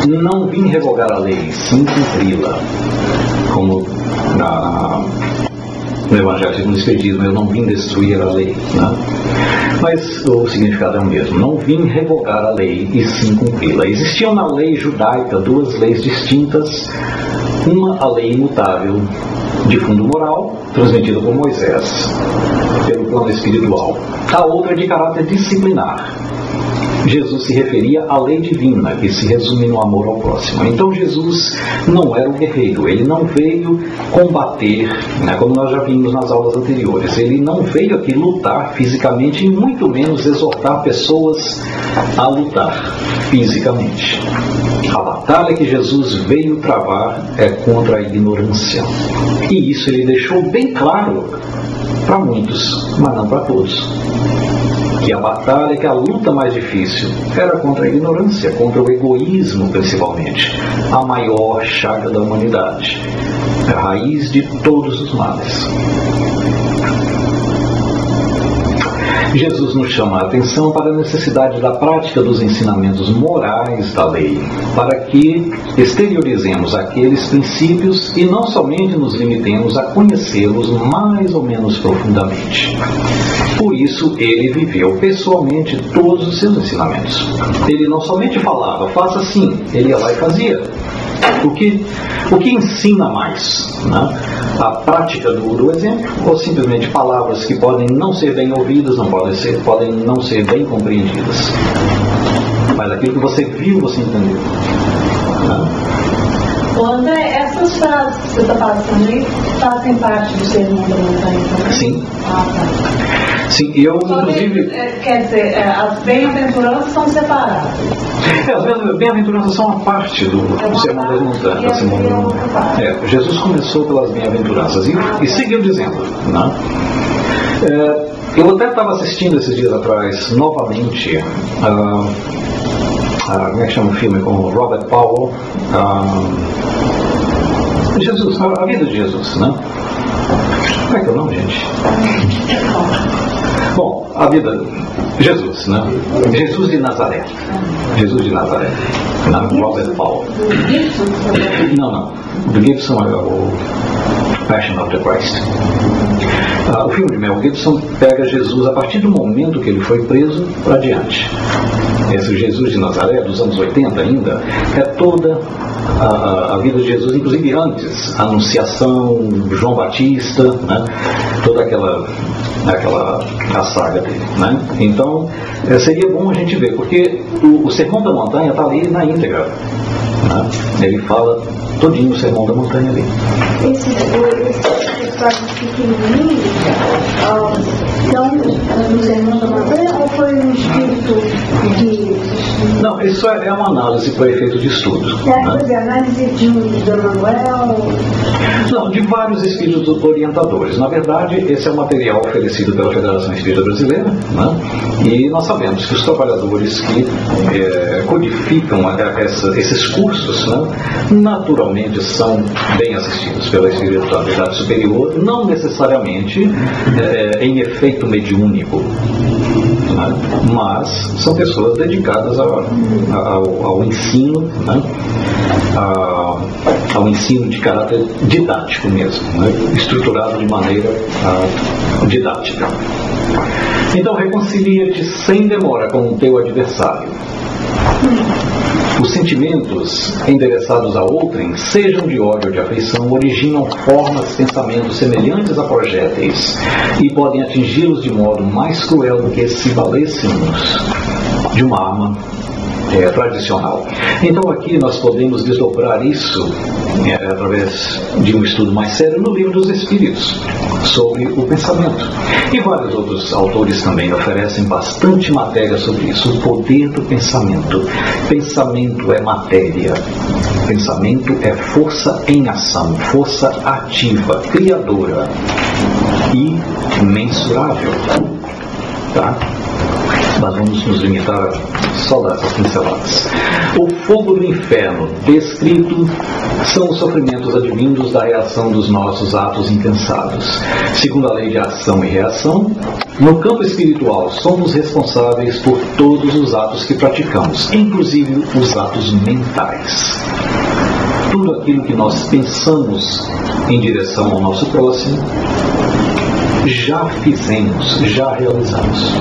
Não vim revogar a lei, sim cumpri-la. Como no Evangelho no Espiritismo, eu não vim destruir a lei, né? Mas o significado é o mesmo. Não vim revogar a lei e sim cumpri-la. Existiam na lei judaica duas leis distintas. Uma, a lei imutável de fundo moral, transmitida por Moisés, pelo plano espiritual. A outra de caráter disciplinar. Jesus se referia à lei divina, que se resume no amor ao próximo. Então Jesus não era um guerreiro, ele não veio combater, né, como nós já vimos nas aulas anteriores. Ele não veio aqui lutar fisicamente e muito menos exortar pessoas a lutar fisicamente. A batalha que Jesus veio travar é contra a ignorância. E isso ele deixou bem claro para muitos, mas não para todos. Que a batalha, que a luta mais difícil era contra a ignorância, contra o egoísmo principalmente, a maior chaga da humanidade, a raiz de todos os males. Jesus nos chama a atenção para a necessidade da prática dos ensinamentos morais da lei, para que exteriorizemos aqueles princípios e não somente nos limitemos a conhecê-los mais ou menos profundamente. Por isso, ele viveu pessoalmente todos os seus ensinamentos. Ele não somente falava, faça assim, ele ia lá e fazia. O que ensina mais, né? A prática do exemplo ou simplesmente palavras que podem não ser bem ouvidas, podem não ser bem compreendidas, mas aquilo que você viu, você entendeu, né? André, essas frases que você está passando aí fazem parte do Sermão da Montanha também? Sim. Ah, tá. Sim, eu inclusive... Quer dizer, as bem-aventuranças são separadas. As bem-aventuranças são uma parte do Sermão da Montanha. Jesus começou pelas bem-aventuranças e seguiu dizendo, né? Eu até estava assistindo esses dias atrás novamente como é que chama o filme com o Robert Powell, Jesus, a vida de Jesus, né? Como é que é o nome, gente? Bom, a vida Jesus, né? Jesus de Nazaré. Jesus de Nazaré. Robert Powell. Não. Do Gibson é o Passion of the Christ. O filme de Mel Gibson pega Jesus a partir do momento que ele foi preso para diante. Esse Jesus de Nazaré, dos anos 80 ainda, é toda a vida de Jesus, inclusive antes, a Anunciação, João Batista, né? Toda a saga dele, né? Então, seria bom a gente ver, porque o Sermão da Montanha está ali na íntegra, né? Ele fala todinho o Sermão da Montanha ali. Esse pequenininho, então, no Sermão da Montanha, ou foi um espírito de... Não, esse Isso é uma análise para efeito de estudo. Pois é, análise de Manuel. Não, de vários espíritos orientadores. Na verdade, esse é o material oferecido pela Federação Espírita Brasileira, né? E nós sabemos que os trabalhadores que codificam esses cursos, né, naturalmente são bem assistidos pela espiritualidade superior, não necessariamente em efeito mediúnico, né? Mas são pessoas dedicadas ao ensino, né? Ao ensino de caráter didático mesmo, né? Estruturado de maneira didática. Então, reconcilia-te sem demora com o teu adversário. Os sentimentos endereçados a outrem, sejam de ódio ou de afeição, originam formas, pensamentos semelhantes a projéteis e podem atingi-los de modo mais cruel do que se valêssemos de uma arma tradicional. Então aqui nós podemos desdobrar isso através de um estudo mais sério no Livro dos Espíritos, sobre o pensamento. E vários outros autores também oferecem bastante matéria sobre isso. O poder do pensamento. Pensamento é matéria. Pensamento é força em ação, força ativa, criadora e mensurável. Tá? Nós vamos nos limitar só dessas pinceladas. O fogo do inferno descrito são os sofrimentos advindos da reação dos nossos atos incansados. Segundo a lei de ação e reação, no campo espiritual somos responsáveis por todos os atos que praticamos, inclusive os atos mentais. Tudo aquilo que nós pensamos em direção ao nosso próximo, já fizemos, já realizamos.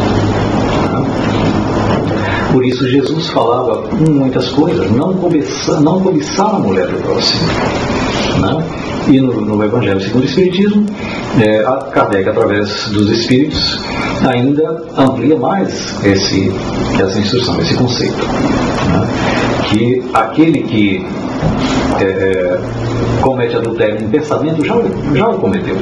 Por isso Jesus falava muitas coisas, não cobiçar a mulher do próximo, né? E no Evangelho segundo o Espiritismo, Kardec, através dos Espíritos, ainda amplia mais essa instrução, esse conceito, né? Que aquele que comete adultério em pensamento já o cometeu.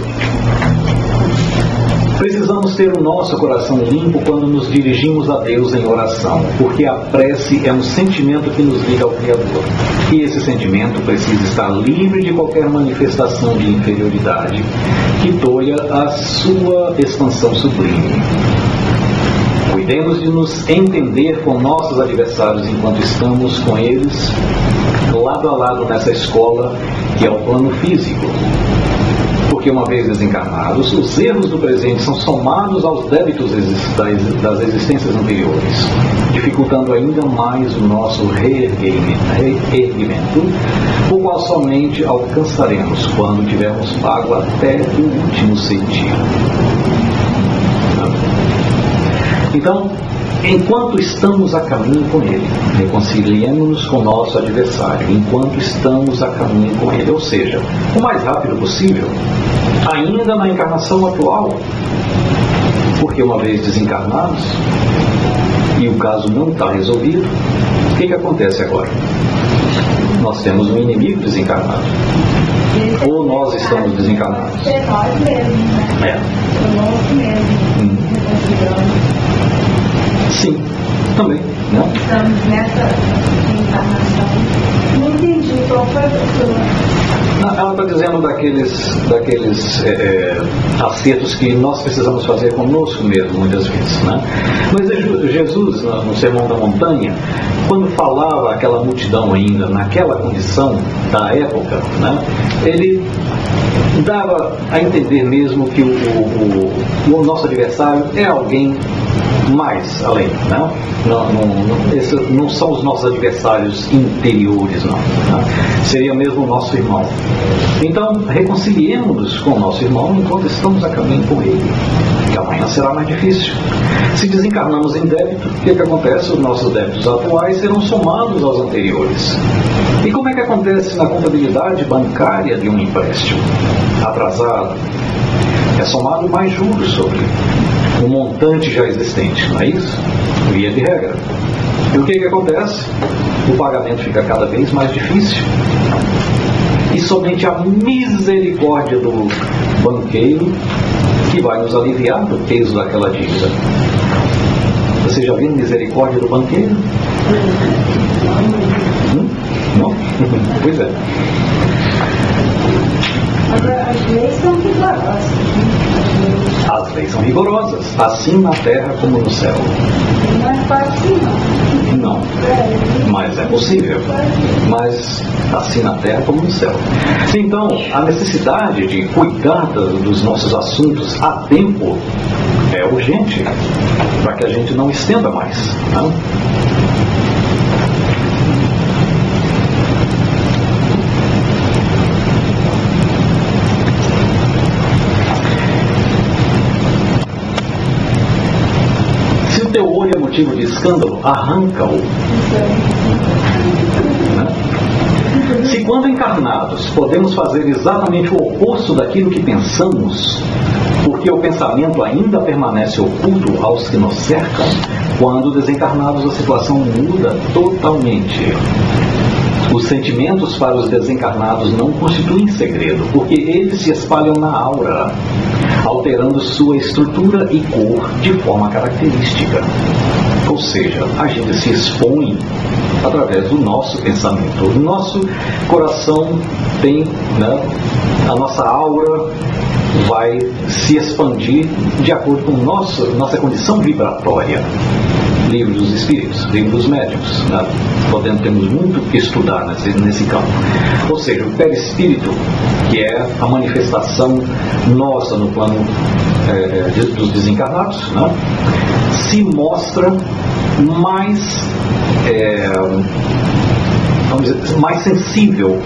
Precisamos ter o nosso coração limpo quando nos dirigimos a Deus em oração, porque a prece é um sentimento que nos liga ao Criador. E esse sentimento precisa estar livre de qualquer manifestação de inferioridade que tolha a sua expansão sublime. Cuidemos de nos entender com nossos adversários enquanto estamos com eles lado a lado nessa escola que é o plano físico. Porque uma vez desencarnados, os erros do presente são somados aos débitos das existências anteriores, dificultando ainda mais o nosso reerguimento, o qual somente alcançaremos quando tivermos pago até o último centavo. Então, enquanto estamos a caminho com ele, reconciliemos-nos com o nosso adversário, enquanto estamos a caminho com ele, ou seja, o mais rápido possível, ainda na encarnação atual, porque uma vez desencarnados e o caso não está resolvido, o que acontece agora? Nós temos um inimigo desencarnado, ou nós estamos desencarnados? É nós mesmos, né? É nós mesmos, reconsiderando. Sim, também, né? Estamos nessa encarnação. Não entendi qual foi a pessoa. Ela está dizendo daqueles acertos que nós precisamos fazer conosco mesmo, muitas vezes, né? Mas Jesus, no Sermão da Montanha, quando falava aquela multidão ainda naquela condição da época, né, ele dava a entender mesmo que o nosso adversário é alguém mais além, né? Não são os nossos adversários interiores, não, né? Seria mesmo o nosso irmão. Então, reconciliemos-nos com o nosso irmão enquanto estamos a caminho com ele, que amanhã será mais difícil. Se desencarnamos em débito, o que acontece? Os nossos débitos atuais serão somados aos anteriores. E como é que acontece na contabilidade bancária de um empréstimo atrasado? É somado mais juros sobre o montante já existente, não é isso? Via de regra. E o que acontece? O pagamento fica cada vez mais difícil. E somente a misericórdia do banqueiro que vai nos aliviar do peso daquela dívida. Vocês já viram Misericórdia do Banqueiro? Não? Pois é. Agora, as leis são rigorosas. As leis são rigorosas, assim na terra como no céu. Não é fácil, não. Não, mas é possível. Mas assim na terra como no céu. Então, a necessidade de cuidar dos nossos assuntos a tempo é urgente, para que a gente não estenda mais. Não? Teu olho é motivo de escândalo, arranca-o. Se quando encarnados podemos fazer exatamente o oposto daquilo que pensamos, porque o pensamento ainda permanece oculto aos que nos cercam, quando desencarnados a situação muda totalmente. Os sentimentos para os desencarnados não constituem segredo, porque eles se espalham na aura, alterando sua estrutura e cor de forma característica. Ou seja, a gente se expõe através do nosso pensamento. O nosso coração tem, a nossa aura vai se expandir de acordo com nossa condição vibratória. Livro dos Espíritos, livro dos Médiuns, temos muito que estudar nesse campo. Ou seja, o perispírito, que é a manifestação nossa no plano dos desencarnados, se mostra mais, vamos dizer, mais sensível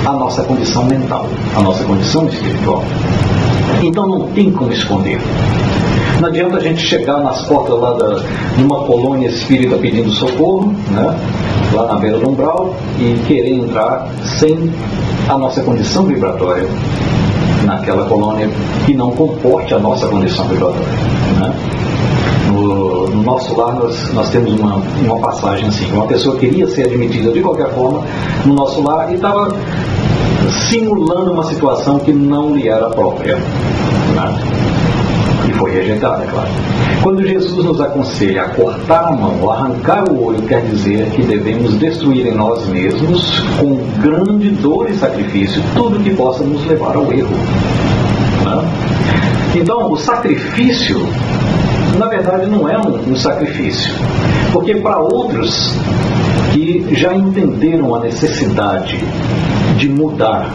à nossa condição mental, à nossa condição espiritual. Então não tem como esconder. Não adianta a gente chegar nas portas lá de uma colônia espírita pedindo socorro, lá na beira do umbral, e querer entrar sem a nossa condição vibratória naquela colônia que não comporte a nossa condição vibratória. No nosso lar nós temos uma passagem assim: uma pessoa queria ser admitida de qualquer forma no nosso lar e estava simulando uma situação que não lhe era própria. E foi rejeitada, é claro. Quando Jesus nos aconselha a cortar a mão, arrancar o olho, quer dizer que devemos destruir em nós mesmos, com grande dor e sacrifício, tudo que possa nos levar ao erro. Então, o sacrifício, na verdade, não é um sacrifício, porque para outros que já entenderam a necessidade de mudar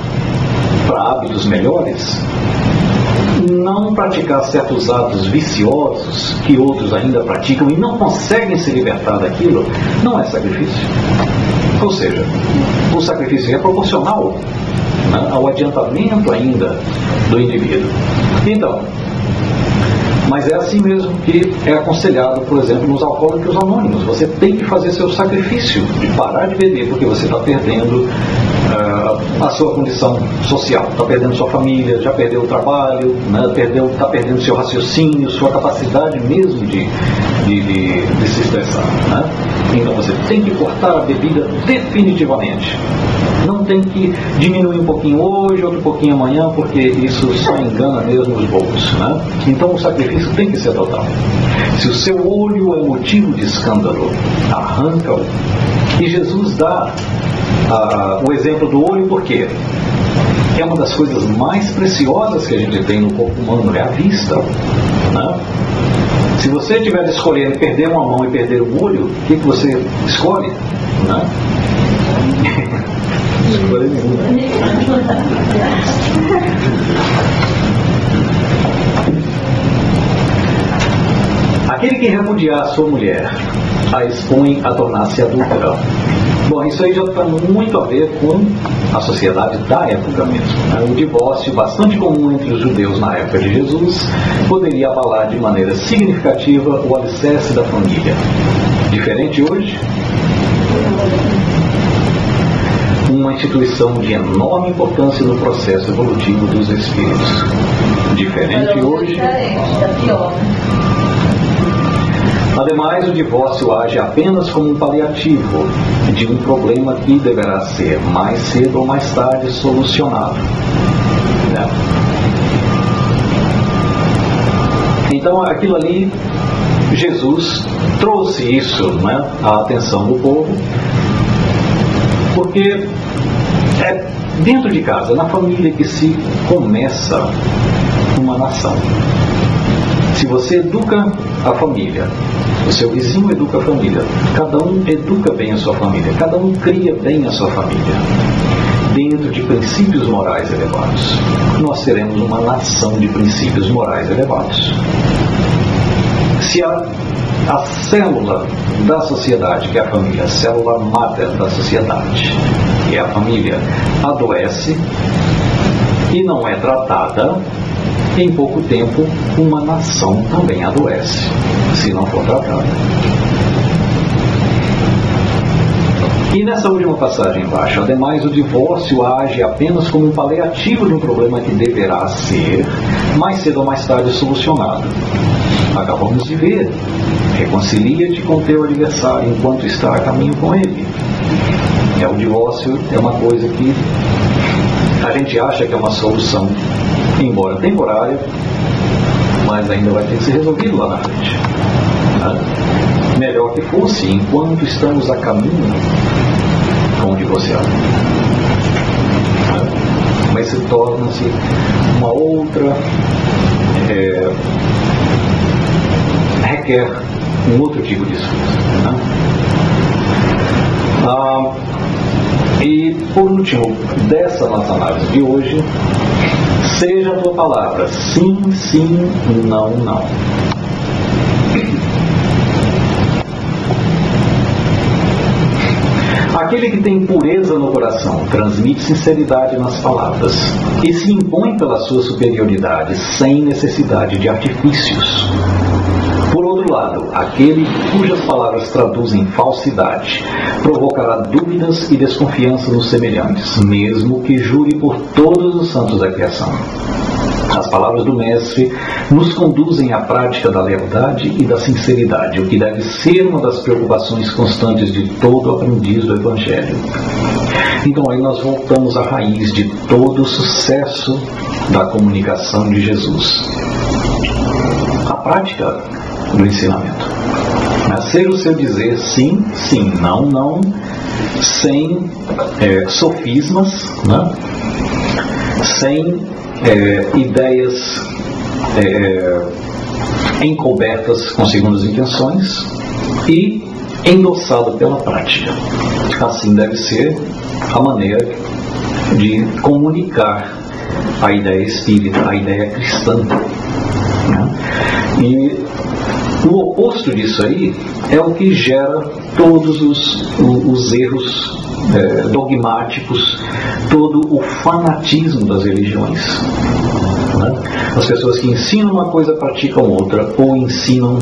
para hábitos melhores, não praticar certos atos viciosos que outros ainda praticam e não conseguem se libertar daquilo, não é sacrifício. Ou seja, o sacrifício é proporcional ao adiantamento ainda do indivíduo. Então, mas é assim mesmo que é aconselhado, por exemplo, nos alcoólicos anônimos. Você tem que fazer seu sacrifício de parar de beber, porque você está perdendo a sua condição social, está perdendo sua família, já perdeu o trabalho, está perdendo seu raciocínio, sua capacidade mesmo de se estressar. Então você tem que cortar a bebida definitivamente. Não tem que diminuir um pouquinho hoje, outro pouquinho amanhã, porque isso só engana mesmo os bobos. Então o sacrifício tem que ser total. Se o seu olho é motivo de escândalo, arranca-o. E Jesus dá o exemplo do olho porque é uma das coisas mais preciosas que a gente tem no corpo humano, é a vista. Se você estiver escolhendo perder uma mão e perder o olho, o que você escolhe? Escolhe nenhuma. Aquele que repudiar sua mulher a expõe a tornar-se adúltera. Bom, isso aí já está muito a ver com a sociedade da época mesmo. Um divórcio bastante comum entre os judeus na época de Jesus poderia abalar de maneira significativa o alicerce da família. Diferente hoje? Uma instituição de enorme importância no processo evolutivo dos espíritos. Diferente hoje? Ademais, o divórcio age apenas como um paliativo de um problema que deverá ser, mais cedo ou mais tarde, solucionado. Então aquilo ali, Jesus trouxe isso, né, à atenção do povo, porque é dentro de casa, na família, que se começa uma nação. Se você educa a família, o seu vizinho educa a família, cada um educa bem a sua família, cada um cria bem a sua família, dentro de princípios morais elevados, nós teremos uma nação de princípios morais elevados. Se a célula da sociedade, que é a família, a célula mater da sociedade, que é a família, adoece e não é tratada, em pouco tempo uma nação também adoece, se não for tratada. E nessa última passagem embaixo, ademais, o divórcio age apenas como um paliativo de um problema que deverá ser, mais cedo ou mais tarde, solucionado. Acabamos de ver: reconcilia-te com teu adversário enquanto está a caminho com ele. O divórcio é uma coisa que a gente acha que é uma solução, embora temporária, mas ainda vai ter que ser resolvido lá na frente. Melhor que fosse enquanto estamos a caminho com o divorciado. Mas se torna-se uma outra, requer um outro tipo de esforço. E por último, dessa nossa análise de hoje, seja a tua palavra sim, sim, não, não. Aquele que tem pureza no coração transmite sinceridade nas palavras e se impõe pela sua superioridade sem necessidade de artifícios. Por outro lado, aquele cujas palavras traduzem falsidade provocará dúvidas e desconfiança nos semelhantes, mesmo que jure por todos os santos da criação. As palavras do Mestre nos conduzem à prática da lealdade e da sinceridade, o que deve ser uma das preocupações constantes de todo aprendiz do Evangelho. Então aí nós voltamos à raiz de todo o sucesso da comunicação de Jesus: a prática do ensinamento. Ser o seu dizer sim, sim, não, não, sem sofismas, né? Sem ideias encobertas com segundas intenções e endossado pela prática. Assim deve ser a maneira de comunicar a ideia espírita, a ideia cristã, né? E o oposto disso aí é o que gera todos os erros dogmáticos, todo o fanatismo das religiões, né? As pessoas que ensinam uma coisa praticam outra, ou ensinam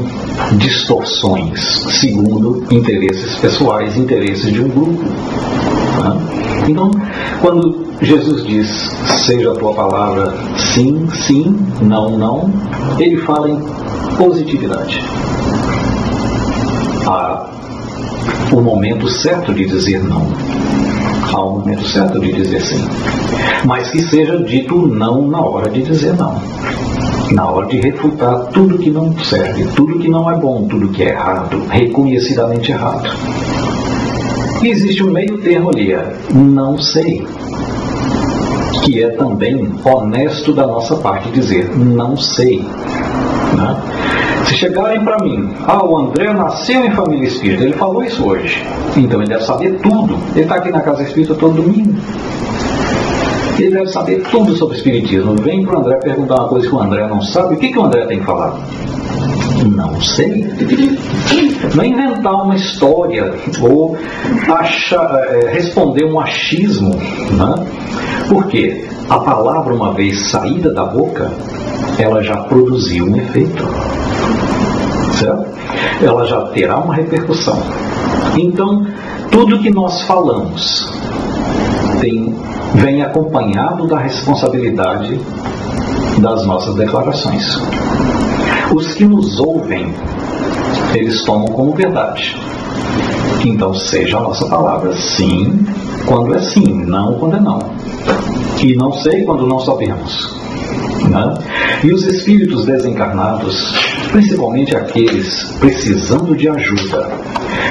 distorções segundo interesses pessoais, interesses de um grupo, né? Então, quando Jesus diz seja a tua palavra sim, sim, não, não, ele fala em positividade. Há o momento certo de dizer não, há o momento certo de dizer sim, mas que seja dito não na hora de dizer não, na hora de refutar tudo que não serve, tudo que não é bom, tudo que é errado, reconhecidamente errado. E existe um meio termo ali, não sei, que é também honesto da nossa parte dizer não sei, né? Se chegarem para mim, o André nasceu em família espírita, ele falou isso hoje, então ele deve saber tudo, ele está aqui na casa espírita todo domingo, ele deve saber tudo sobre espiritismo. Vem para o André perguntar uma coisa que o André não sabe, o que o André tem falado? Não sei. Não é inventar uma história ou responder um achismo, né? Porque a palavra, uma vez saída da boca, ela já produziu um efeito, certo? Ela já terá uma repercussão. Então, tudo que nós falamos vem acompanhado da responsabilidade das nossas declarações. Os que nos ouvem, eles tomam como verdade. Então, seja a nossa palavra sim quando é sim, não quando é não. E não sei quando não sabemos. né? E os espíritos desencarnados, principalmente aqueles precisando de ajuda,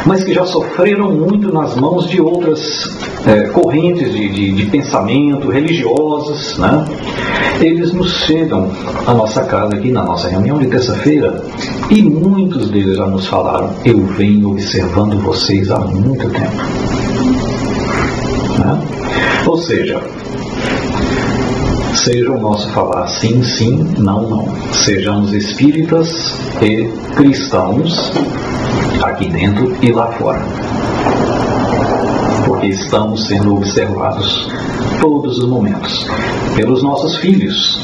mas que já sofreram muito nas mãos de outras correntes de pensamento, religiosas, né? Eles nos chegam à nossa casa aqui na nossa reunião de terça-feira e muitos deles já nos falaram: eu venho observando vocês há muito tempo, né? Ou seja, seja o nosso falar sim, sim, não, não. Sejamos espíritas e cristãos aqui dentro e lá fora, porque estamos sendo observados todos os momentos pelos nossos filhos,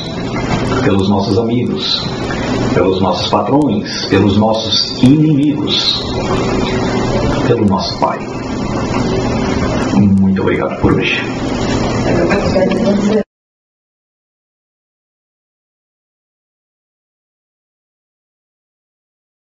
pelos nossos amigos, pelos nossos patrões, pelos nossos inimigos, pelo nosso Pai. Muito obrigado por hoje.